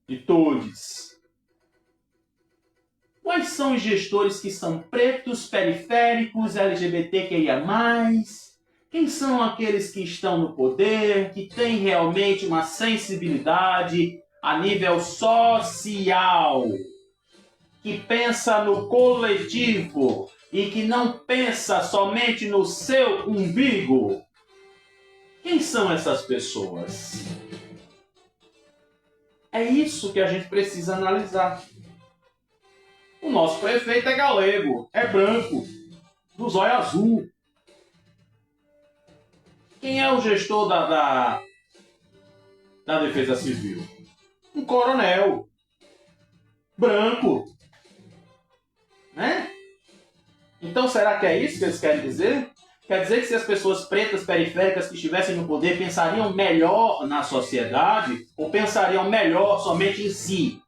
de todos. Quais são os gestores que são pretos, periféricos, LGBTQIA+? Quem são aqueles que estão no poder, que têm realmente uma sensibilidade a nível social, que pensa no coletivo e que não pensa somente no seu umbigo? Quem são essas pessoas? É isso que a gente precisa analisar. O nosso prefeito é galego, é branco, do zóio azul. Quem é o gestor da Defesa Civil? Um coronel, branco. Né? Então, será que é isso que eles querem dizer? Quer dizer que se as pessoas pretas periféricas que estivessem no poder pensariam melhor na sociedade ou pensariam melhor somente em si?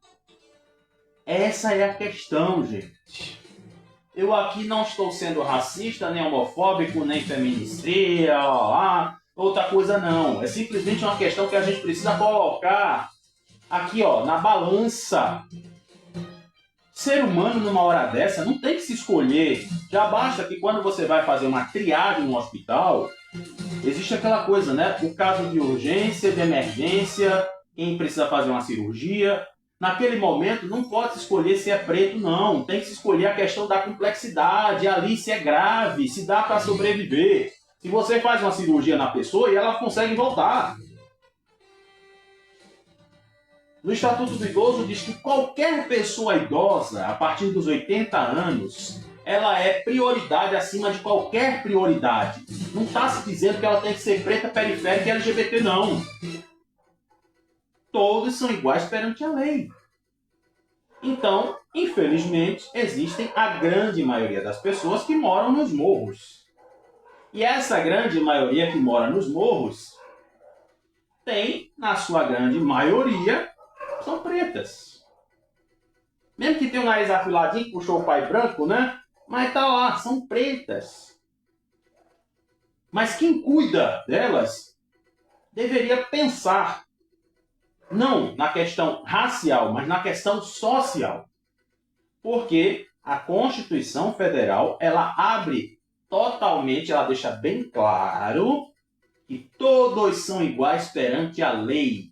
Essa é a questão, gente. Eu aqui não estou sendo racista, nem homofóbico, nem feminicida, outra coisa não. É simplesmente uma questão que a gente precisa colocar aqui, ó, na balança. Ser humano numa hora dessa não tem que se escolher. Já basta que quando você vai fazer uma triagem no hospital, existe aquela coisa, né? O caso de urgência, de emergência, quem precisa fazer uma cirurgia. Naquele momento não pode se escolher se é preto, não. Tem que se escolher a questão da complexidade, ali se é grave, se dá para sobreviver. Se você faz uma cirurgia na pessoa e ela consegue voltar. No Estatuto do Idoso diz que qualquer pessoa idosa, a partir dos 80 anos, ela é prioridade acima de qualquer prioridade. Não está se dizendo que ela tem que ser preta, periférica e LGBT, não. Todos são iguais perante a lei. Então, infelizmente, existem a grande maioria das pessoas que moram nos morros. E essa grande maioria que mora nos morros tem, na sua grande maioria, são pretas. Mesmo que tenha o nariz afiladinho, puxou o pai branco, né? Mas tá lá, são pretas. Mas quem cuida delas deveria pensar não na questão racial, mas na questão social. Porque a Constituição Federal, ela abre totalmente, ela deixa bem claro que todos são iguais perante a lei.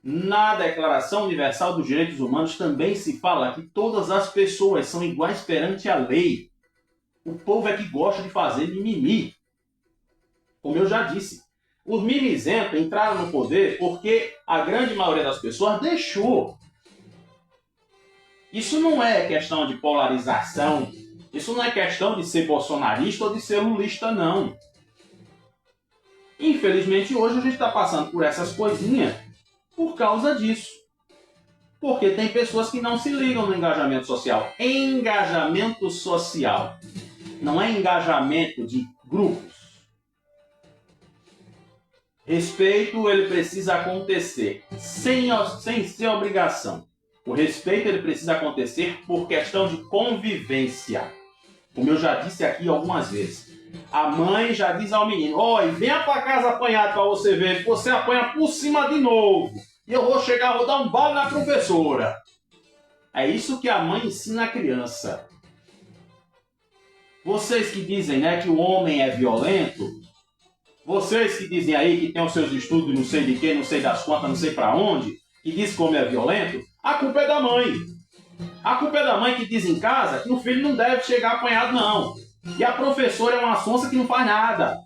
Na Declaração Universal dos Direitos Humanos também se fala que todas as pessoas são iguais perante a lei. O povo é que gosta de fazer mimimi. Como eu já disse, os mimizentos entraram no poder porque a grande maioria das pessoas deixou. Isso não é questão de polarização. Isso não é questão de ser bolsonarista ou de ser lulista, não. Infelizmente, hoje a gente está passando por essas coisinhas por causa disso. Porque tem pessoas que não se ligam no engajamento social. Engajamento social. Não é engajamento de grupos. Respeito, ele precisa acontecer sem ser obrigação. O respeito, ele precisa acontecer por questão de convivência. Como eu já disse aqui algumas vezes. A mãe já diz ao menino: olha, venha para casa apanhado para você ver, que você apanha por cima de novo. E eu vou chegar, vou dar um balde na professora. É isso que a mãe ensina a criança. Vocês que dizem, né, que o homem é violento, Vocês que dizem aí que tem os seus estudos, não sei de quê, não sei das quantas, não sei para onde, que diz como é violento, a culpa é da mãe. A culpa é da mãe que diz em casa que o filho não deve chegar apanhado, não. E a professora é uma sonsa que não faz nada.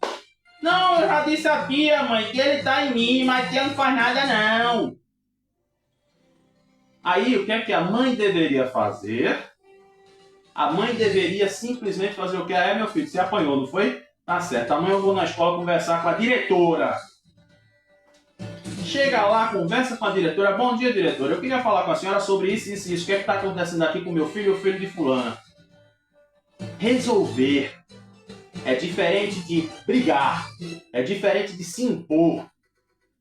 Não, eu já disse a tia, mãe, que ele tá em mim, mas a tia não faz nada, não. Aí, o que é que a mãe deveria fazer? A mãe deveria simplesmente fazer o que? É, meu filho, você apanhou, não foi? Tá certo, amanhã eu vou na escola conversar com a diretora. Chega lá, conversa com a diretora. Bom dia, diretora. Eu queria falar com a senhora sobre isso, isso, isso. O que é que está acontecendo aqui com meu filho e o filho de fulana? Resolver é diferente de brigar. É diferente de se impor.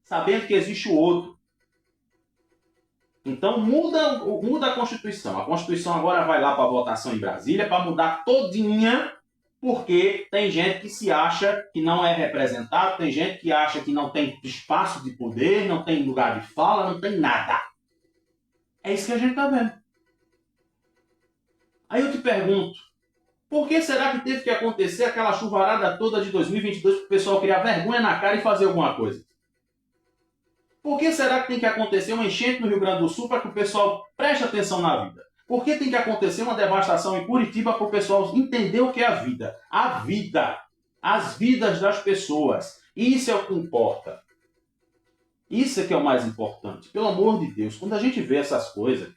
Sabendo que existe o outro. Então muda a Constituição. A Constituição agora vai lá para votação em Brasília para mudar todinha, porque tem gente que se acha que não é representado, tem gente que acha que não tem espaço de poder, não tem lugar de fala, não tem nada. É isso que a gente está vendo. Aí eu te pergunto, por que será que teve que acontecer aquela chuvarada toda de 2022 para o pessoal criar vergonha na cara e fazer alguma coisa? Por que será que tem que acontecer uma enchente no Rio Grande do Sul para que o pessoal preste atenção na vida? Por que tem que acontecer uma devastação em Curitiba para o pessoal entender o que é a vida? A vida. As vidas das pessoas. Isso é o que importa. Isso é que é o mais importante. Pelo amor de Deus, quando a gente vê essas coisas,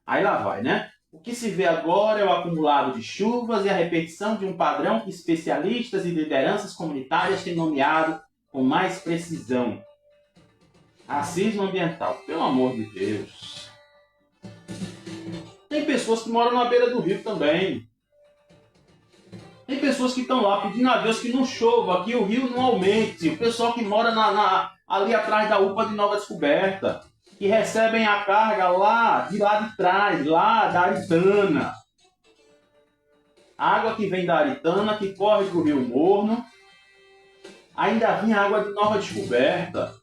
aí lá vai, né? O que se vê agora é o acumulado de chuvas e a repetição de um padrão que especialistas e lideranças comunitárias têm nomeado com mais precisão. Racismo ambiental. Pelo amor de Deus. Tem pessoas que moram na beira do rio também. Tem pessoas que estão lá pedindo a Deus que não chova, que o rio não aumente. O pessoal que mora ali atrás da UPA de Nova Descoberta, que recebem a carga lá de trás, lá da Aritana. A água que vem da Aritana, que corre para o Rio Morno. Ainda vinha água de Nova Descoberta.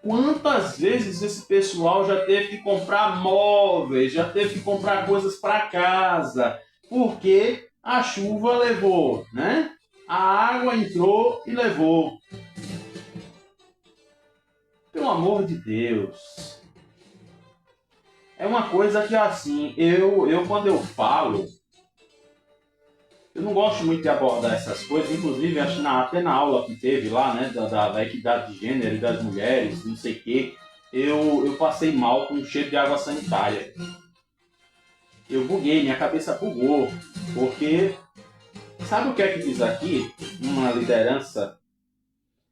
Quantas vezes esse pessoal já teve que comprar móveis, já teve que comprar coisas para casa, porque a chuva levou, né? A água entrou e levou. Pelo amor de Deus. É uma coisa que assim, eu quando eu falo, eu não gosto muito de abordar essas coisas, inclusive acho até na aula que teve lá, né, da equidade de gênero e das mulheres, não sei o quê, eu passei mal com um cheiro de água sanitária. Eu buguei, minha cabeça bugou, porque sabe o que é que diz aqui? Uma liderança,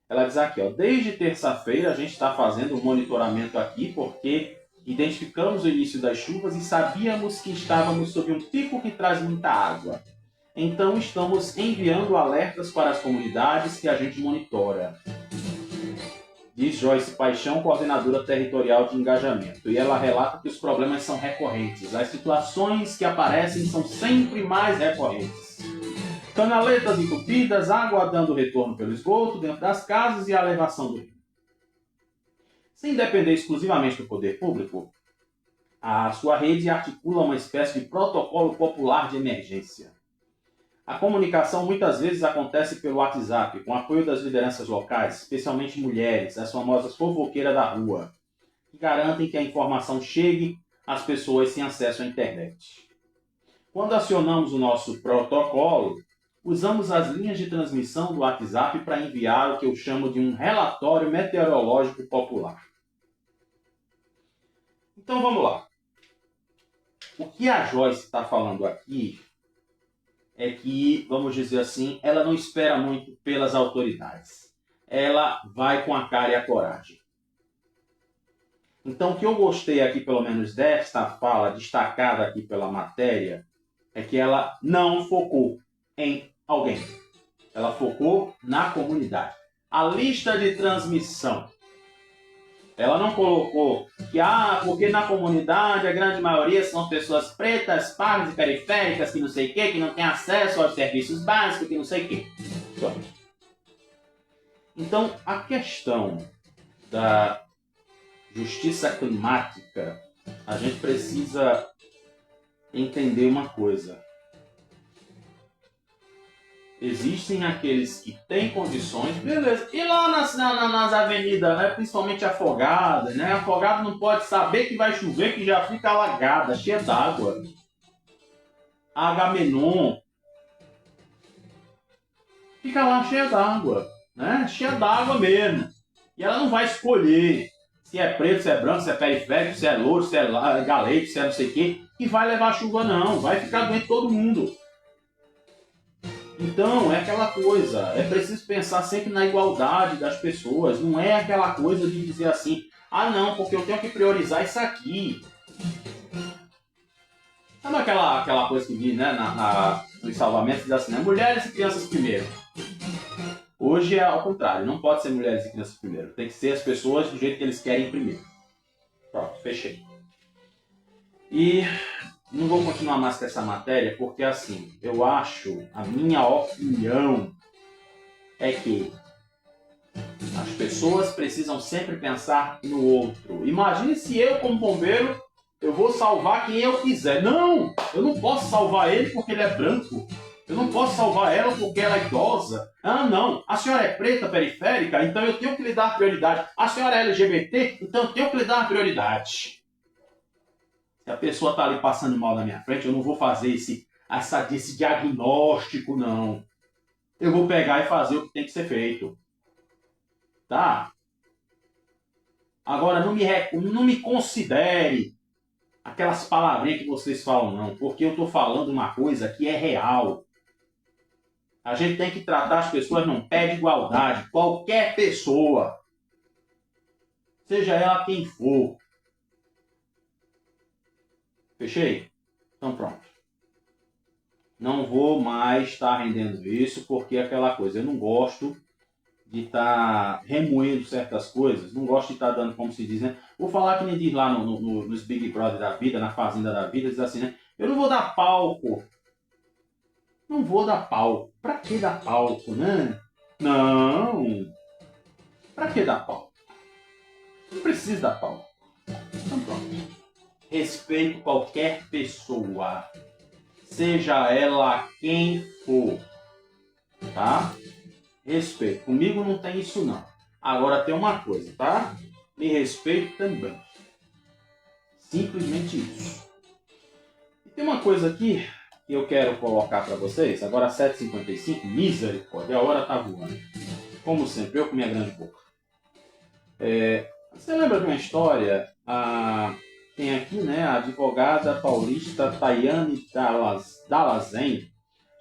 ela diz aqui, ó, desde terça-feira a gente está fazendo um monitoramento aqui, porque identificamos o início das chuvas e sabíamos que estávamos sob um pico que traz muita água. Então, estamos enviando alertas para as comunidades que a gente monitora. Diz Joyce Paixão, coordenadora territorial de engajamento. E ela relata que os problemas são recorrentes. As situações que aparecem são sempre mais recorrentes. Canaletas entupidas, água dando retorno pelo esgoto dentro das casas e a elevação do rio. Sem depender exclusivamente do poder público, a sua rede articula uma espécie de protocolo popular de emergência. A comunicação muitas vezes acontece pelo WhatsApp, com apoio das lideranças locais, especialmente mulheres, as famosas fofoqueiras da rua, que garantem que a informação chegue às pessoas sem acesso à internet. Quando acionamos o nosso protocolo, usamos as linhas de transmissão do WhatsApp para enviar o que eu chamo de um relatório meteorológico popular. Então vamos lá. O que a Joyce está falando aqui é que, vamos dizer assim, ela não espera muito pelas autoridades. Ela vai com a cara e a coragem. Então, o que eu gostei aqui, pelo menos desta fala, destacada aqui pela matéria, é que ela não focou em alguém. Ela focou na comunidade. A lista de transmissão. Ela não colocou que, porque na comunidade a grande maioria são pessoas pretas, pardas e periféricas, que não sei o quê, que não têm acesso aos serviços básicos, que não sei o quê. Então, a questão da justiça climática, a gente precisa entender uma coisa. Existem aqueles que têm condições, beleza. E lá nas avenidas, né, principalmente afogadas, né? Afogado não pode saber que vai chover, que já fica alagada, cheia d'água. Agamenon fica lá cheia d'água, né? Cheia d'água mesmo. E ela não vai escolher se é preto, se é branco, se é periférico, se é louro, se é galete, se é não sei o quê, que vai levar chuva não. Vai ficar doente todo mundo. Então, é aquela coisa, é preciso pensar sempre na igualdade das pessoas, não é aquela coisa de dizer assim, ah não, porque eu tenho que priorizar isso aqui. Sabe aquela coisa que diz, né, nos salvamentos, diz assim, né, mulheres e crianças primeiro. Hoje é ao contrário, não pode ser mulheres e crianças primeiro, tem que ser as pessoas do jeito que eles querem primeiro. Pronto, fechei. E não vou continuar mais com essa matéria, porque assim, eu acho, a minha opinião é que as pessoas precisam sempre pensar no outro. Imagine se eu, como bombeiro, eu vou salvar quem eu quiser. Não! Eu não posso salvar ele porque ele é branco. Eu não posso salvar ela porque ela é idosa. Ah, não. A senhora é preta, periférica, então eu tenho que lhe dar prioridade. A senhora é LGBT, então eu tenho que lhe dar prioridade. Se a pessoa está ali passando mal na minha frente, eu não vou fazer esse diagnóstico, não. Eu vou pegar e fazer o que tem que ser feito. Tá? Agora, não me considere aquelas palavrinhas que vocês falam, não. Porque eu estou falando uma coisa que é real. A gente tem que tratar as pessoas num pé de igualdade. Qualquer pessoa. Seja ela quem for. Fechei? Então pronto. Não vou mais estar rendendo isso, porque é aquela coisa, eu não gosto de estar remoendo certas coisas, não gosto de estar dando, como se diz, né? Vou falar que nem diz lá nos Big Brother da vida, na Fazenda da Vida, diz assim, né? Eu não vou dar palco. Não vou dar palco. Pra que dar palco, né? Não. Pra que dar palco? Não precisa dar palco. Então pronto. Respeito qualquer pessoa. Seja ela quem for. Tá? Respeito. Comigo não tem isso não. Agora tem uma coisa, tá? Me respeito também. Simplesmente isso. E tem uma coisa aqui que eu quero colocar para vocês. Agora 7h55, misericórdia, a hora tá voando. Como sempre, eu com minha grande boca. Você lembra de uma história? Tem aqui, né, a advogada paulista Tayane Dalazen,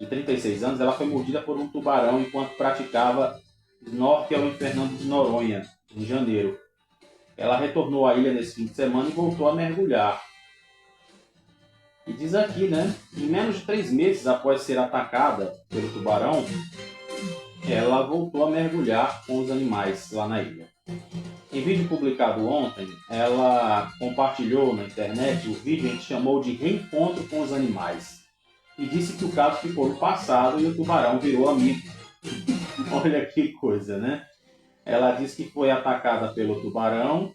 de 36 anos, ela foi mordida por um tubarão enquanto praticava snorkel em Fernando de Noronha, em janeiro. Ela retornou à ilha nesse fim de semana e voltou a mergulhar. E diz aqui, né, em menos de 3 meses após ser atacada pelo tubarão, ela voltou a mergulhar com os animais lá na ilha. Em vídeo publicado ontem, ela compartilhou na internet o vídeo em que chamou de reencontro com os animais. E disse que o caso ficou no passado e o tubarão virou amigo. Olha que coisa, né? Ela disse que foi atacada pelo tubarão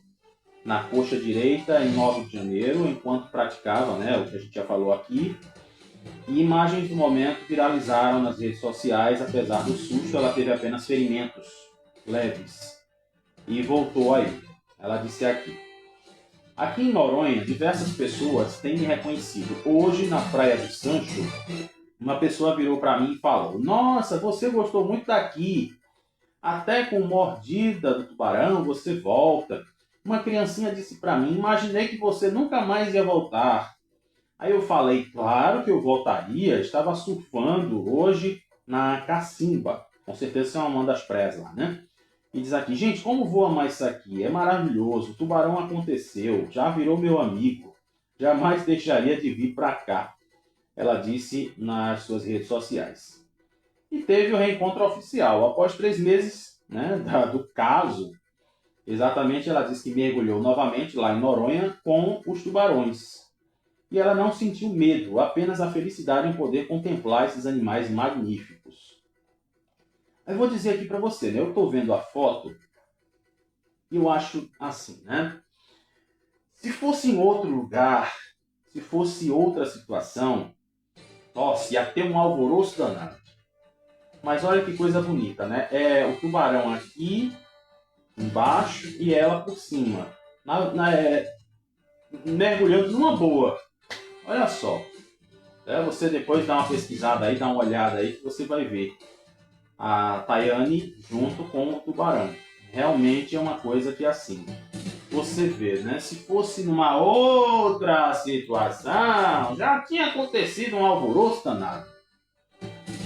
na coxa direita em 9 de janeiro, enquanto praticava, né, o que a gente já falou aqui. E imagens do momento viralizaram nas redes sociais. Apesar do susto, ela teve apenas ferimentos leves e voltou aí. Ela disse aqui: aqui em Noronha, diversas pessoas têm me reconhecido. Hoje, na Praia do Sancho, uma pessoa virou para mim e falou: nossa, você gostou muito daqui. Até com mordida do tubarão você volta. Uma criancinha disse para mim: imaginei que você nunca mais ia voltar. Aí eu falei: claro que eu voltaria. Estava surfando hoje na Cacimba. Com certeza é uma das praias lá, né? E diz aqui: gente, como vou amar isso aqui? É maravilhoso. O tubarão aconteceu. Já virou meu amigo. Jamais deixaria de vir para cá. Ela disse nas suas redes sociais. E teve o reencontro oficial. Após 3 meses, né, do caso, exatamente, ela disse que mergulhou novamente lá em Noronha com os tubarões. E ela não sentiu medo, apenas a felicidade em poder contemplar esses animais magníficos. Eu vou dizer aqui para você, né? Eu estou vendo a foto e eu acho assim, né? Se fosse em outro lugar, se fosse outra situação, nossa, ia ter um alvoroço danado. Mas olha que coisa bonita, né? É o tubarão aqui embaixo e ela por cima. Mergulhando numa boa. Olha só. Você depois dá uma pesquisada aí, dá uma olhada aí, que você vai ver a Tayane junto com o tubarão. Realmente é uma coisa que assim, você vê, né? Se fosse numa outra situação, já tinha acontecido um alvoroço danado.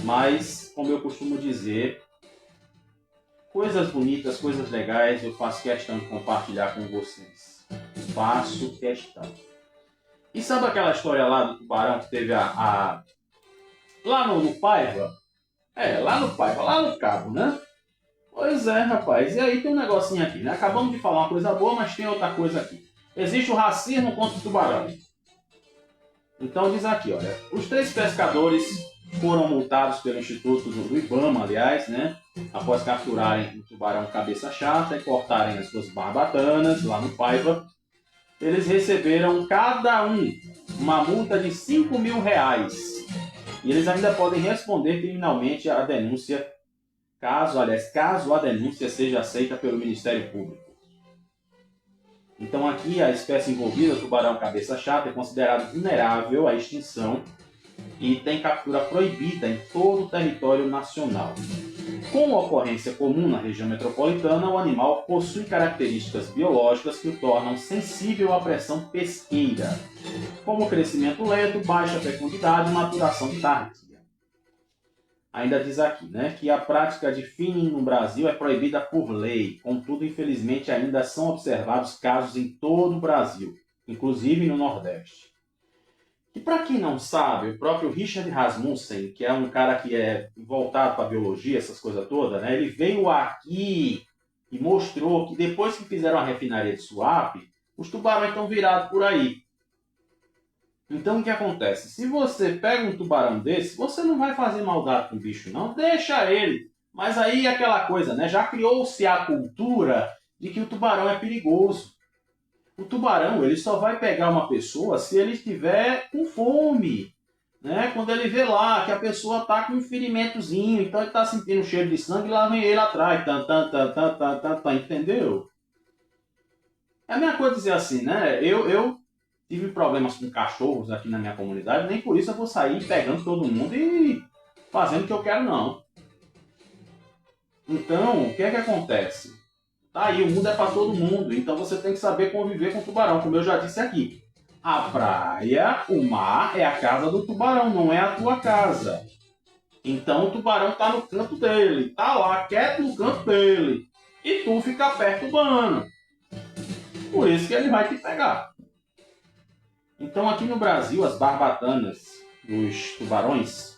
Mas, como eu costumo dizer, coisas bonitas, coisas legais, eu faço questão de compartilhar com vocês. Faço questão. E sabe aquela história lá do tubarão que teve lá no Paiva? Lá no Paiva, lá no Cabo, né? Pois é, rapaz. E aí tem um negocinho aqui, né? Acabamos de falar uma coisa boa, mas tem outra coisa aqui. Existe o racismo contra o tubarão. Então diz aqui, olha. Os 3 pescadores foram multados pelo Instituto do Ibama, aliás, né? Após capturarem o tubarão cabeça chata e cortarem as suas barbatanas lá no Paiva. Eles receberam cada um uma multa de R$ 5.000. E eles ainda podem responder criminalmente à denúncia, caso a denúncia seja aceita pelo Ministério Público. Então aqui a espécie envolvida, o tubarão cabeça chata, é considerado vulnerável à extinção e tem captura proibida em todo o território nacional. Com ocorrência comum na região metropolitana, o animal possui características biológicas que o tornam sensível à pressão pesqueira, como crescimento lento, baixa fecundidade e maturação tardia. Ainda diz aqui, né, que a prática de finning no Brasil é proibida por lei, contudo, infelizmente, ainda são observados casos em todo o Brasil, inclusive no Nordeste. E para quem não sabe, o próprio Richard Rasmussen, que é um cara que é voltado para a biologia, essas coisas todas, né, ele veio aqui e mostrou que depois que fizeram a refinaria de Suape, os tubarões estão virados por aí. Então o que acontece? Se você pega um tubarão desse, você não vai fazer maldade com o bicho, não. Deixa ele. Mas aí é aquela coisa, né? Já criou-se a cultura de que o tubarão é perigoso. O tubarão, ele só vai pegar uma pessoa se ele estiver com fome, né? Quando ele vê lá que a pessoa está com um ferimentozinho, então ele está sentindo cheiro de sangue, lá vem ele atrás, entendeu? É a mesma coisa dizer assim, né? Eu tive problemas com cachorros aqui na minha comunidade, nem por isso eu vou sair pegando todo mundo e fazendo o que eu quero, não. Então, o que é que acontece? Tá aí, o mundo é para todo mundo, então você tem que saber conviver com o tubarão, como eu já disse aqui. A praia, o mar, é a casa do tubarão, não é a tua casa. Então o tubarão tá no canto dele, tá lá, quieto no canto dele. E tu fica perturbando. Por isso que ele vai te pegar. Então aqui no Brasil, as barbatanas dos tubarões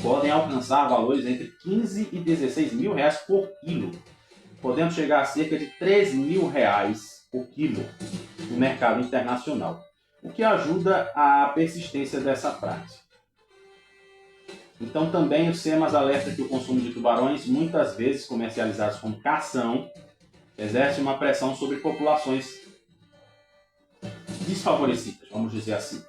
podem alcançar valores entre 15 e 16 mil reais por quilo, podendo chegar a cerca de 3 mil reais por quilo no mercado internacional, o que ajuda a persistência dessa prática. Então também o SEMAS alerta que o consumo de tubarões, muitas vezes comercializados como cação, exerce uma pressão sobre populações desfavorecidas, vamos dizer assim.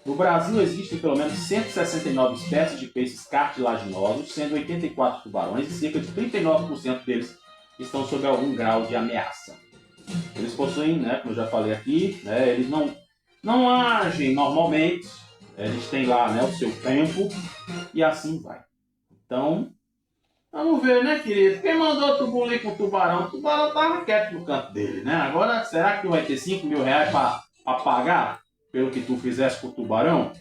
No Brasil existem pelo menos 169 espécies de peixes cartilaginosos, sendo 84 tubarões e cerca de 39% deles estão sob algum grau de ameaça. Eles possuem, né, como eu já falei aqui, né, eles não agem normalmente, eles têm lá, né, o seu tempo e assim vai. Então, vamos ver, né, querido? Quem mandou tu bulir com o tubarão? O tubarão tava quieto no canto dele, né? Agora, será que tu vai ter 5 mil reais para pagar pelo que tu fizesse com o tubarão?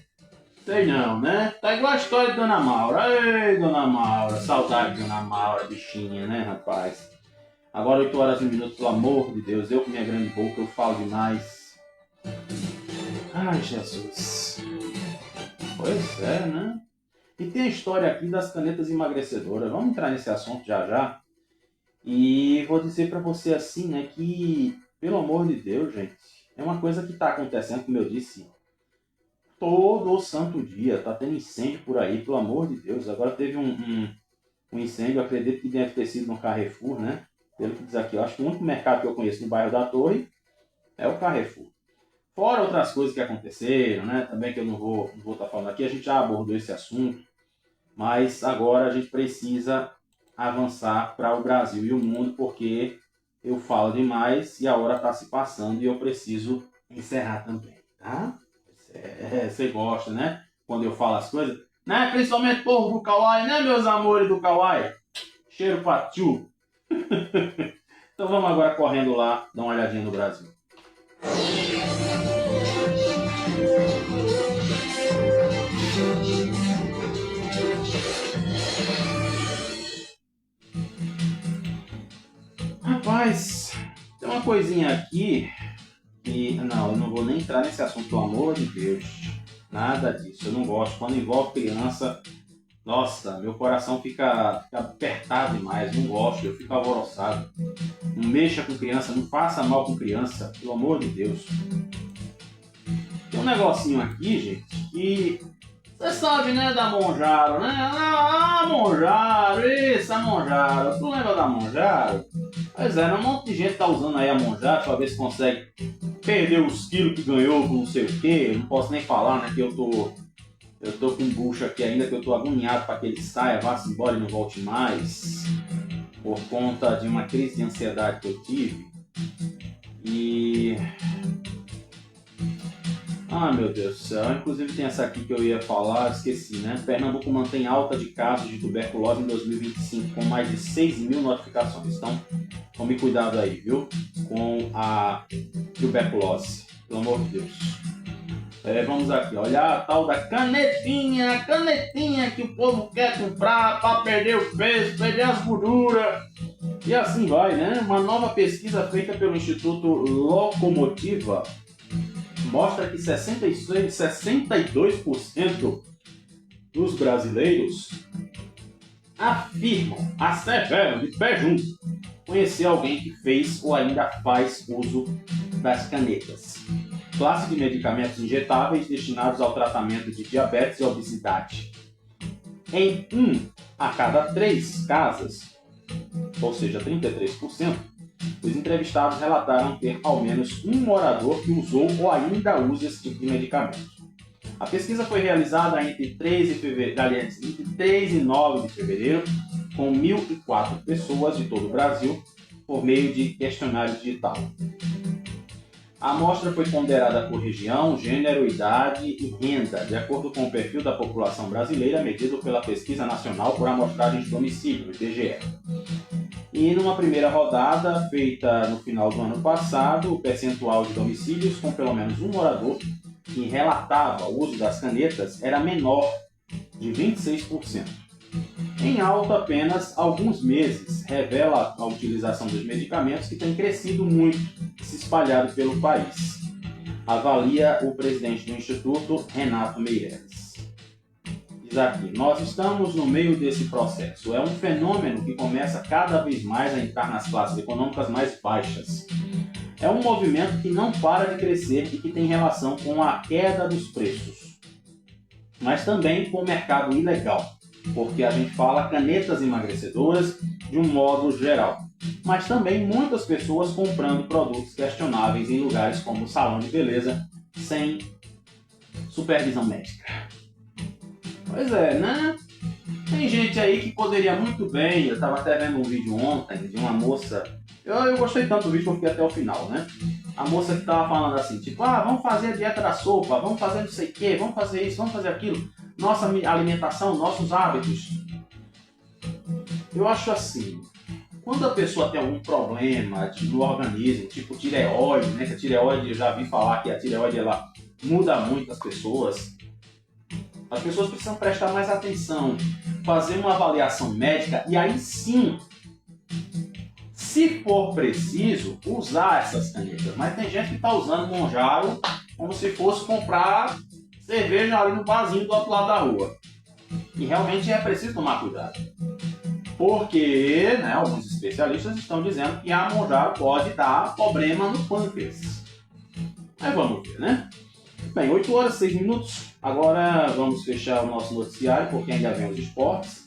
Sei não, né? Tá igual a história de Dona Maura. Ei, Dona Maura, saudade de Dona Maura, bichinha, né, rapaz? Agora 8 horas e 1 minuto, pelo amor de Deus. Eu com minha grande boca, eu falo demais. Ai, Jesus. Pois é, né? E tem a história aqui das canetas emagrecedoras. Vamos entrar nesse assunto já já. E vou dizer pra você assim, né, que, pelo amor de Deus, gente, é uma coisa que tá acontecendo, como eu disse, todo santo dia. Tá tendo incêndio por aí, pelo amor de Deus. Agora teve um incêndio, acredito que deve ter sido no Carrefour, né? Pelo que diz aqui, eu acho que o único mercado que eu conheço no bairro da Torre é o Carrefour. Fora outras coisas que aconteceram, né? Também que eu não vou estar falando aqui, a gente já abordou esse assunto. Mas agora a gente precisa avançar para o Brasil e o mundo, porque eu falo demais e a hora está se passando e eu preciso encerrar também, tá? Você gosta, né? Quando eu falo as coisas, né? Principalmente povo do Kauai, né, meus amores do Kauai? Cheiro pra tchu. Então vamos agora correndo lá, dar uma olhadinha no Brasil. Rapaz, tem uma coisinha aqui que... Não, eu não vou nem entrar nesse assunto, pelo amor de Deus. Nada disso, eu não gosto. Quando envolve criança, nossa, meu coração fica apertado demais, não gosto, eu fico alvoroçado. Não mexa com criança, não faça mal com criança, pelo amor de Deus. Tem um negocinho aqui, gente, que você sabe, né, da Monjaro, né? Ah, Monjaro, isso, a Monjaro. Tu lembra da Monjaro? Pois é, um monte de gente tá usando aí a Monjaro pra ver se consegue perder os quilos que ganhou com não sei o quê. Eu não posso nem falar, né, que eu tô com bucho aqui ainda, que eu tô agoniado para que ele saia, vá-se embora e não volte mais. Por conta de uma crise de ansiedade que eu tive. E... ah, meu Deus do céu. Inclusive tem essa aqui que eu ia falar, esqueci, né? Pernambuco mantém alta de casos de tuberculose em 2025, com mais de 6 mil notificações. Então, tome cuidado aí, viu? Com a tuberculose. Pelo amor de Deus. Vamos aqui, olhar a tal da canetinha, a canetinha que o povo quer comprar para perder o peso, perder as gorduras. E assim vai, né? Uma nova pesquisa feita pelo Instituto Locomotiva mostra que 62% dos brasileiros afirmam, asseveram de pé junto, conhecer alguém que fez ou ainda faz uso das canetas. Classe de medicamentos injetáveis destinados ao tratamento de diabetes e obesidade. Em 1 a cada 3 casos, ou seja, 33%, os entrevistados relataram ter ao menos um morador que usou ou ainda usa esse tipo de medicamento. A pesquisa foi realizada entre 3 e 9 de fevereiro, com 1.004 pessoas de todo o Brasil, por meio de questionário digital. A amostra foi ponderada por região, gênero, idade e renda, de acordo com o perfil da população brasileira medido pela Pesquisa Nacional por Amostragem de Domicílio, IBGE. E numa primeira rodada, feita no final do ano passado, o percentual de domicílios com pelo menos um morador que relatava o uso das canetas era menor, de 26%. Em alta apenas alguns meses, revela a utilização dos medicamentos que tem crescido muito, se espalhado pelo país. Avalia o presidente do Instituto, Renato Meireles. Diz aqui, nós estamos no meio desse processo. É um fenômeno que começa cada vez mais a entrar nas classes econômicas mais baixas. É um movimento que não para de crescer e que tem relação com a queda dos preços, mas também com o mercado ilegal, porque a gente fala canetas emagrecedoras de um modo geral, mas também muitas pessoas comprando produtos questionáveis em lugares como salão de beleza sem supervisão médica. Pois é, né? Tem gente aí que poderia muito bem, eu estava até vendo um vídeo ontem de uma moça, eu gostei tanto do vídeo que eu fiquei até o final, né? A moça que estava falando assim, tipo, vamos fazer a dieta da sopa, vamos fazer não sei o que, vamos fazer isso, vamos fazer aquilo, nossa alimentação, nossos hábitos. Eu acho assim, quando a pessoa tem algum problema no organismo, tipo tireoide, né? Que a tireoide, eu já vi falar que a tireoide ela muda muito as pessoas precisam prestar mais atenção, fazer uma avaliação médica e aí sim, se for preciso, usar essas canetas. Mas tem gente que está usando Monjaro como se fosse comprar cerveja ali no barzinho do outro lado da rua. E realmente é preciso tomar cuidado. Porque, né, alguns especialistas estão dizendo que a Monjaro pode dar problema no pâncreas. Mas vamos ver, né? Bem, 8 horas, 6 minutos. Agora vamos fechar o nosso noticiário, porque ainda vem os esportes.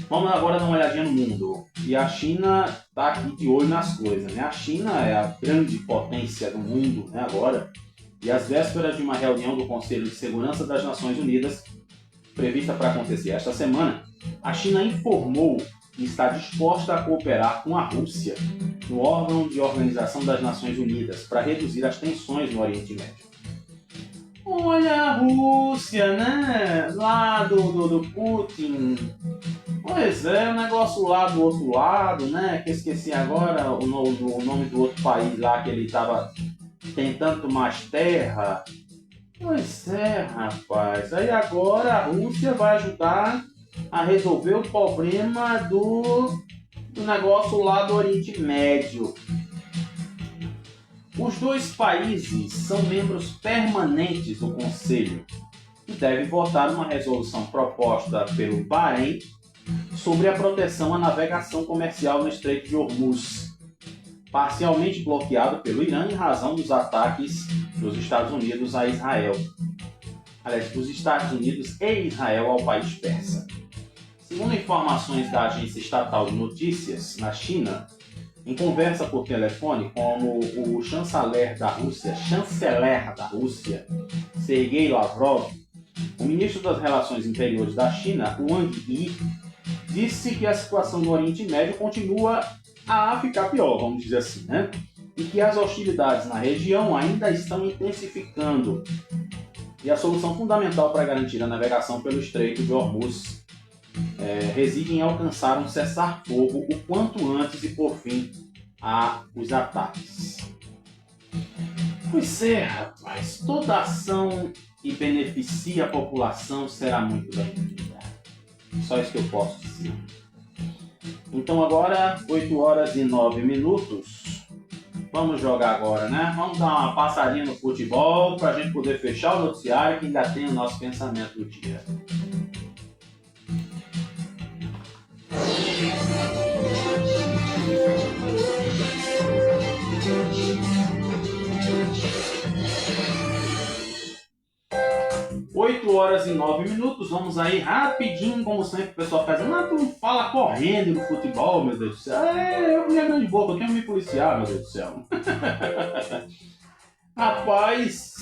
Vamos agora dar uma olhadinha no mundo. E a China está aqui de olho nas coisas, né? A China é a grande potência do mundo, né, agora. E às vésperas de uma reunião do Conselho de Segurança das Nações Unidas, o prevista para acontecer esta semana, a China informou que está disposta a cooperar com a Rússia no órgão de Organização das Nações Unidas para reduzir as tensões no Oriente Médio. Olha a Rússia, né? Lá do Putin. Pois é, o negócio lá do outro lado, né? Que eu esqueci agora o nome do outro país lá que ele estava tentando tomar terra. Pois é, rapaz. Aí agora a Rússia vai ajudar a resolver o problema do negócio lá do Oriente Médio. Os dois países são membros permanentes do Conselho e devem votar uma resolução proposta pelo Bahrein sobre a proteção à navegação comercial no Estreito de Hormuz, parcialmente bloqueado pelo Irã em razão dos ataques dos Estados Unidos a Israel. Aliás, dos Estados Unidos e Israel ao país persa. Segundo informações da agência estatal de notícias na China, em conversa por telefone com o chanceler da Rússia, Sergei Lavrov, o ministro das Relações Interiores da China, Wang Yi, disse que a situação no Oriente Médio continua a ficar pior, vamos dizer assim, né? E que as hostilidades na região ainda estão intensificando. E a solução fundamental para garantir a navegação pelo Estreito de Hormuz reside em alcançar um cessar-fogo o quanto antes e por fim aos ataques. Pois é, rapaz, toda ação que beneficia a população será muito bem-vinda. Só isso que eu posso dizer. Então agora, 8h09. Vamos jogar agora, né? Vamos dar uma passadinha no futebol para a gente poder fechar o noticiário que ainda tem o nosso pensamento do dia. 8h09. Vamos aí rapidinho, como sempre, o pessoal fazendo. Tu não fala correndo no futebol, meu Deus do céu. Eu com minha grande boca, eu tenho que me policiar, meu Deus do céu. Rapaz,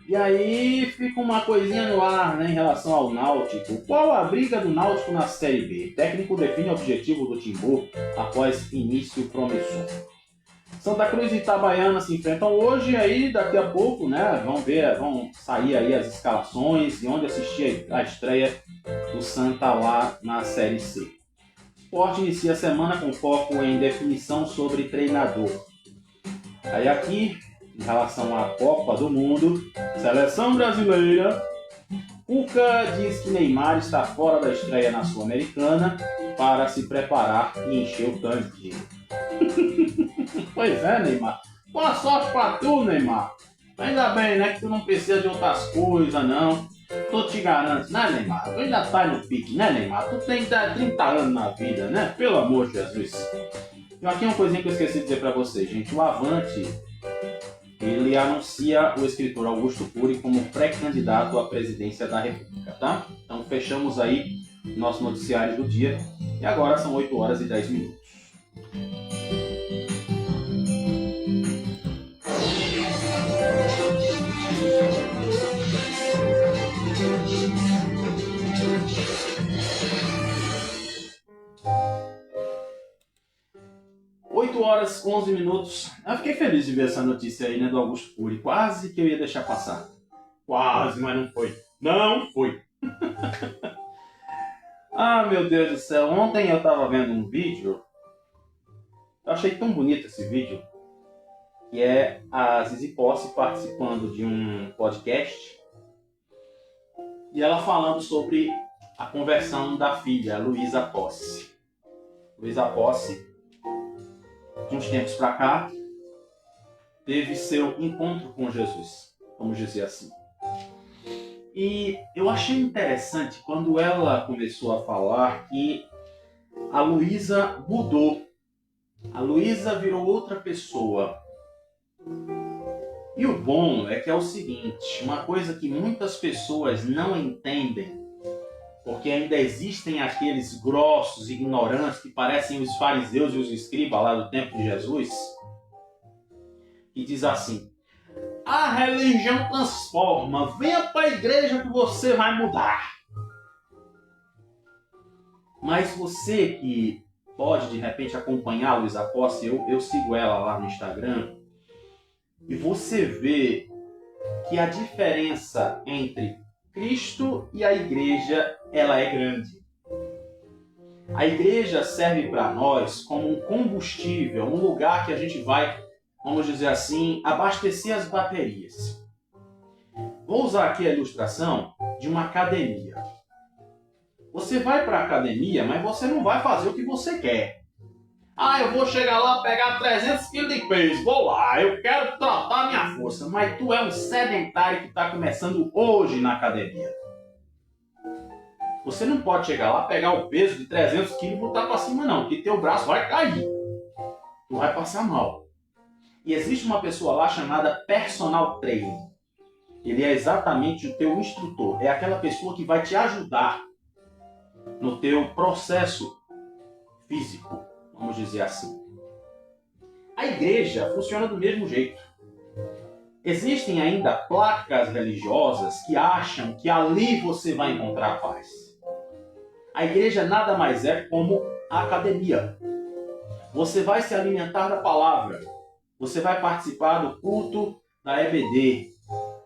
e aí fica uma coisinha no ar, né, em relação ao Náutico. Qual a briga do Náutico na Série B? O técnico define o objetivo do Timbu após início promissor. Santa Cruz e Itabaiana se enfrentam hoje, aí daqui a pouco, né, vão sair aí as escalações e onde assistir a estreia do Santa lá na Série C. O Sport inicia a semana com foco em definição sobre treinador. Aí aqui, em relação à Copa do Mundo, seleção brasileira, Cuca diz que Neymar está fora da estreia na Sul-Americana para se preparar e encher o tanque. Pois é, Neymar. Boa sorte pra tu, Neymar. Ainda bem, né, que tu não precisa de outras coisas, não. Tu te garanto, né, Neymar? Tu ainda tá no pique, né, Neymar? Tu tem 30 anos na vida, né? Pelo amor de Jesus. E aqui uma coisinha que eu esqueci de dizer pra vocês, gente. O Avante, ele anuncia o escritor Augusto Cury como pré-candidato à presidência da República, tá? Então fechamos aí nosso noticiário do dia. E agora são 8h10. 8h11. Eu fiquei feliz de ver essa notícia aí, né, do Augusto Cury. Quase que eu ia deixar passar. Quase, mas não foi. Não foi. Ah, meu Deus do céu. Ontem eu tava vendo um vídeo. Eu achei tão bonito esse vídeo. Que é a Zizi Posse participando de um podcast. E ela falando sobre a conversão da filha, Luísa Posse. Luísa Posse, de uns tempos para cá, teve seu encontro com Jesus, vamos dizer assim. E eu achei interessante quando ela começou a falar que a Luísa mudou. A Luísa virou outra pessoa. E o bom é que é o seguinte, uma coisa que muitas pessoas não entendem, porque ainda existem aqueles grossos, ignorantes, que parecem os fariseus e os escribas lá do tempo de Jesus, que diz assim: a religião transforma, venha para a igreja que você vai mudar. Mas você que pode, de repente, acompanhar a Luísa Posse, eu sigo ela lá no Instagram, e você vê que a diferença entre Cristo e a igreja, ela é grande. A igreja serve para nós como um combustível, um lugar que a gente vai, vamos dizer assim, abastecer as baterias. Vou usar aqui a ilustração de uma academia. Você vai para a academia, mas você não vai fazer o que você quer. Ah, eu vou chegar lá, pegar 300 kg de peso, vou lá, eu quero tratar minha força. Mas tu é um sedentário que está começando hoje na academia. Você não pode chegar lá, pegar o peso de 300 kg e botar para cima não, porque teu braço vai cair. Tu vai passar mal. E existe uma pessoa lá chamada personal trainer. Ele é exatamente o teu instrutor. É aquela pessoa que vai te ajudar no teu processo físico, vamos dizer assim. A igreja funciona do mesmo jeito. Existem ainda placas religiosas que acham que ali você vai encontrar paz. A igreja nada mais é como a academia. Você vai se alimentar da palavra. Você vai participar do culto da EBD.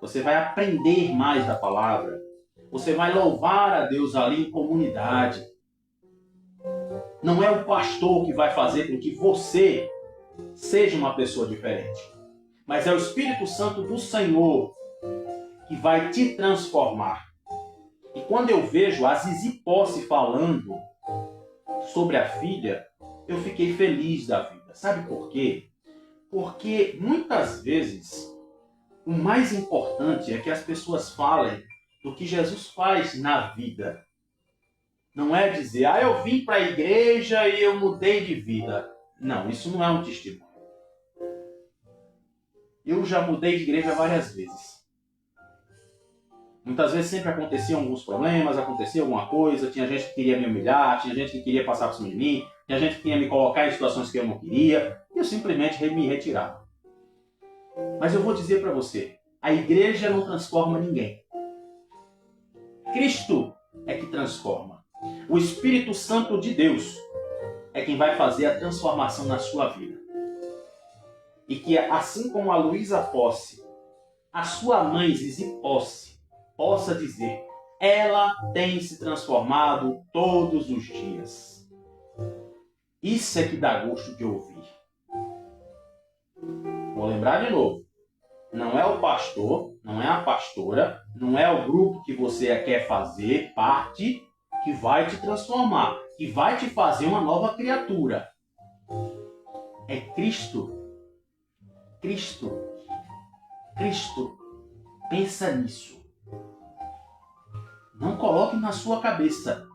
Você vai aprender mais da palavra. Você vai louvar a Deus ali em comunidade. Não é o pastor que vai fazer com que você seja uma pessoa diferente. Mas é o Espírito Santo do Senhor que vai te transformar. E quando eu vejo a Zizi Posse falando sobre a filha, eu fiquei feliz da vida. Sabe por quê? Porque muitas vezes o mais importante é que as pessoas falem do que Jesus faz na vida. Não é dizer, eu vim para a igreja e eu mudei de vida. Não, isso não é um testemunho. Eu já mudei de igreja várias vezes. Muitas vezes sempre aconteciam alguns problemas, acontecia alguma coisa, tinha gente que queria me humilhar, tinha gente que queria passar por cima de mim, tinha gente que queria me colocar em situações que eu não queria, e eu simplesmente me retirava. Mas eu vou dizer para você, a igreja não transforma ninguém. Cristo é que transforma. O Espírito Santo de Deus é quem vai fazer a transformação na sua vida. E que assim como a Luísa Posse, a sua mãe Zizi Posse, possa dizer, ela tem se transformado todos os dias. Isso é que dá gosto de ouvir. Vou lembrar de novo. Não é o pastor, não é a pastora, não é o grupo que você quer fazer parte que vai te transformar, que vai te fazer uma nova criatura. É Cristo. Cristo. Cristo. Pensa nisso. Não coloque na sua cabeça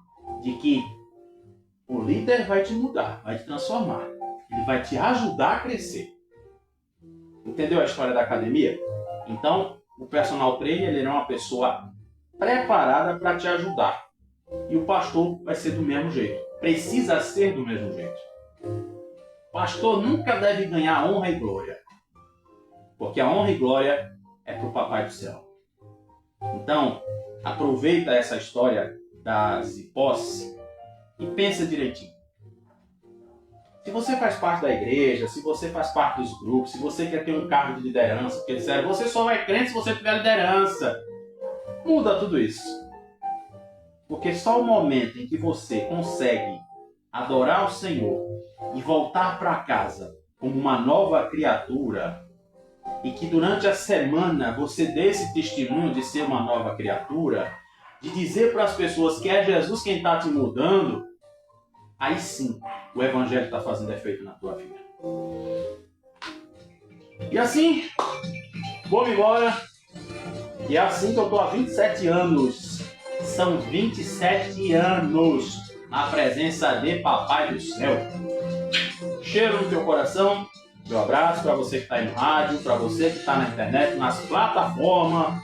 de que o líder vai te mudar, vai te transformar. Ele vai te ajudar a crescer. Entendeu a história da academia? Então, o personal trainer ele é uma pessoa preparada para te ajudar. E o pastor vai ser do mesmo jeito. Precisa ser do mesmo jeito. Pastor nunca deve ganhar honra e glória. Porque a honra e glória é para o Papai do Céu. Então, aproveita essa história da Zizi Posse e pensa direitinho. Se você faz parte da igreja, se você faz parte dos grupos, se você quer ter um cargo de liderança, porque disseram, você só vai crente se você tiver liderança. Muda tudo isso. Porque só o momento em que você consegue adorar o Senhor e voltar para casa como uma nova criatura, e que durante a semana você dê esse testemunho de ser uma nova criatura, de dizer para as pessoas que é Jesus quem está te mudando, aí sim o Evangelho está fazendo efeito na tua vida. E assim, vou embora. E é assim que eu estou há 27 anos. São 27 anos na presença de Papai do Céu. Cheiro no teu coração. Meu abraço para você que está aí no rádio, para você que está na internet, nas plataformas.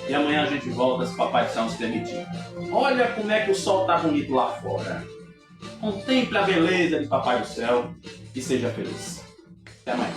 E amanhã a gente volta se Papai do Céu nos permitir. Olha como é que o sol está bonito lá fora. Contemple a beleza de Papai do Céu e seja feliz. Até amanhã.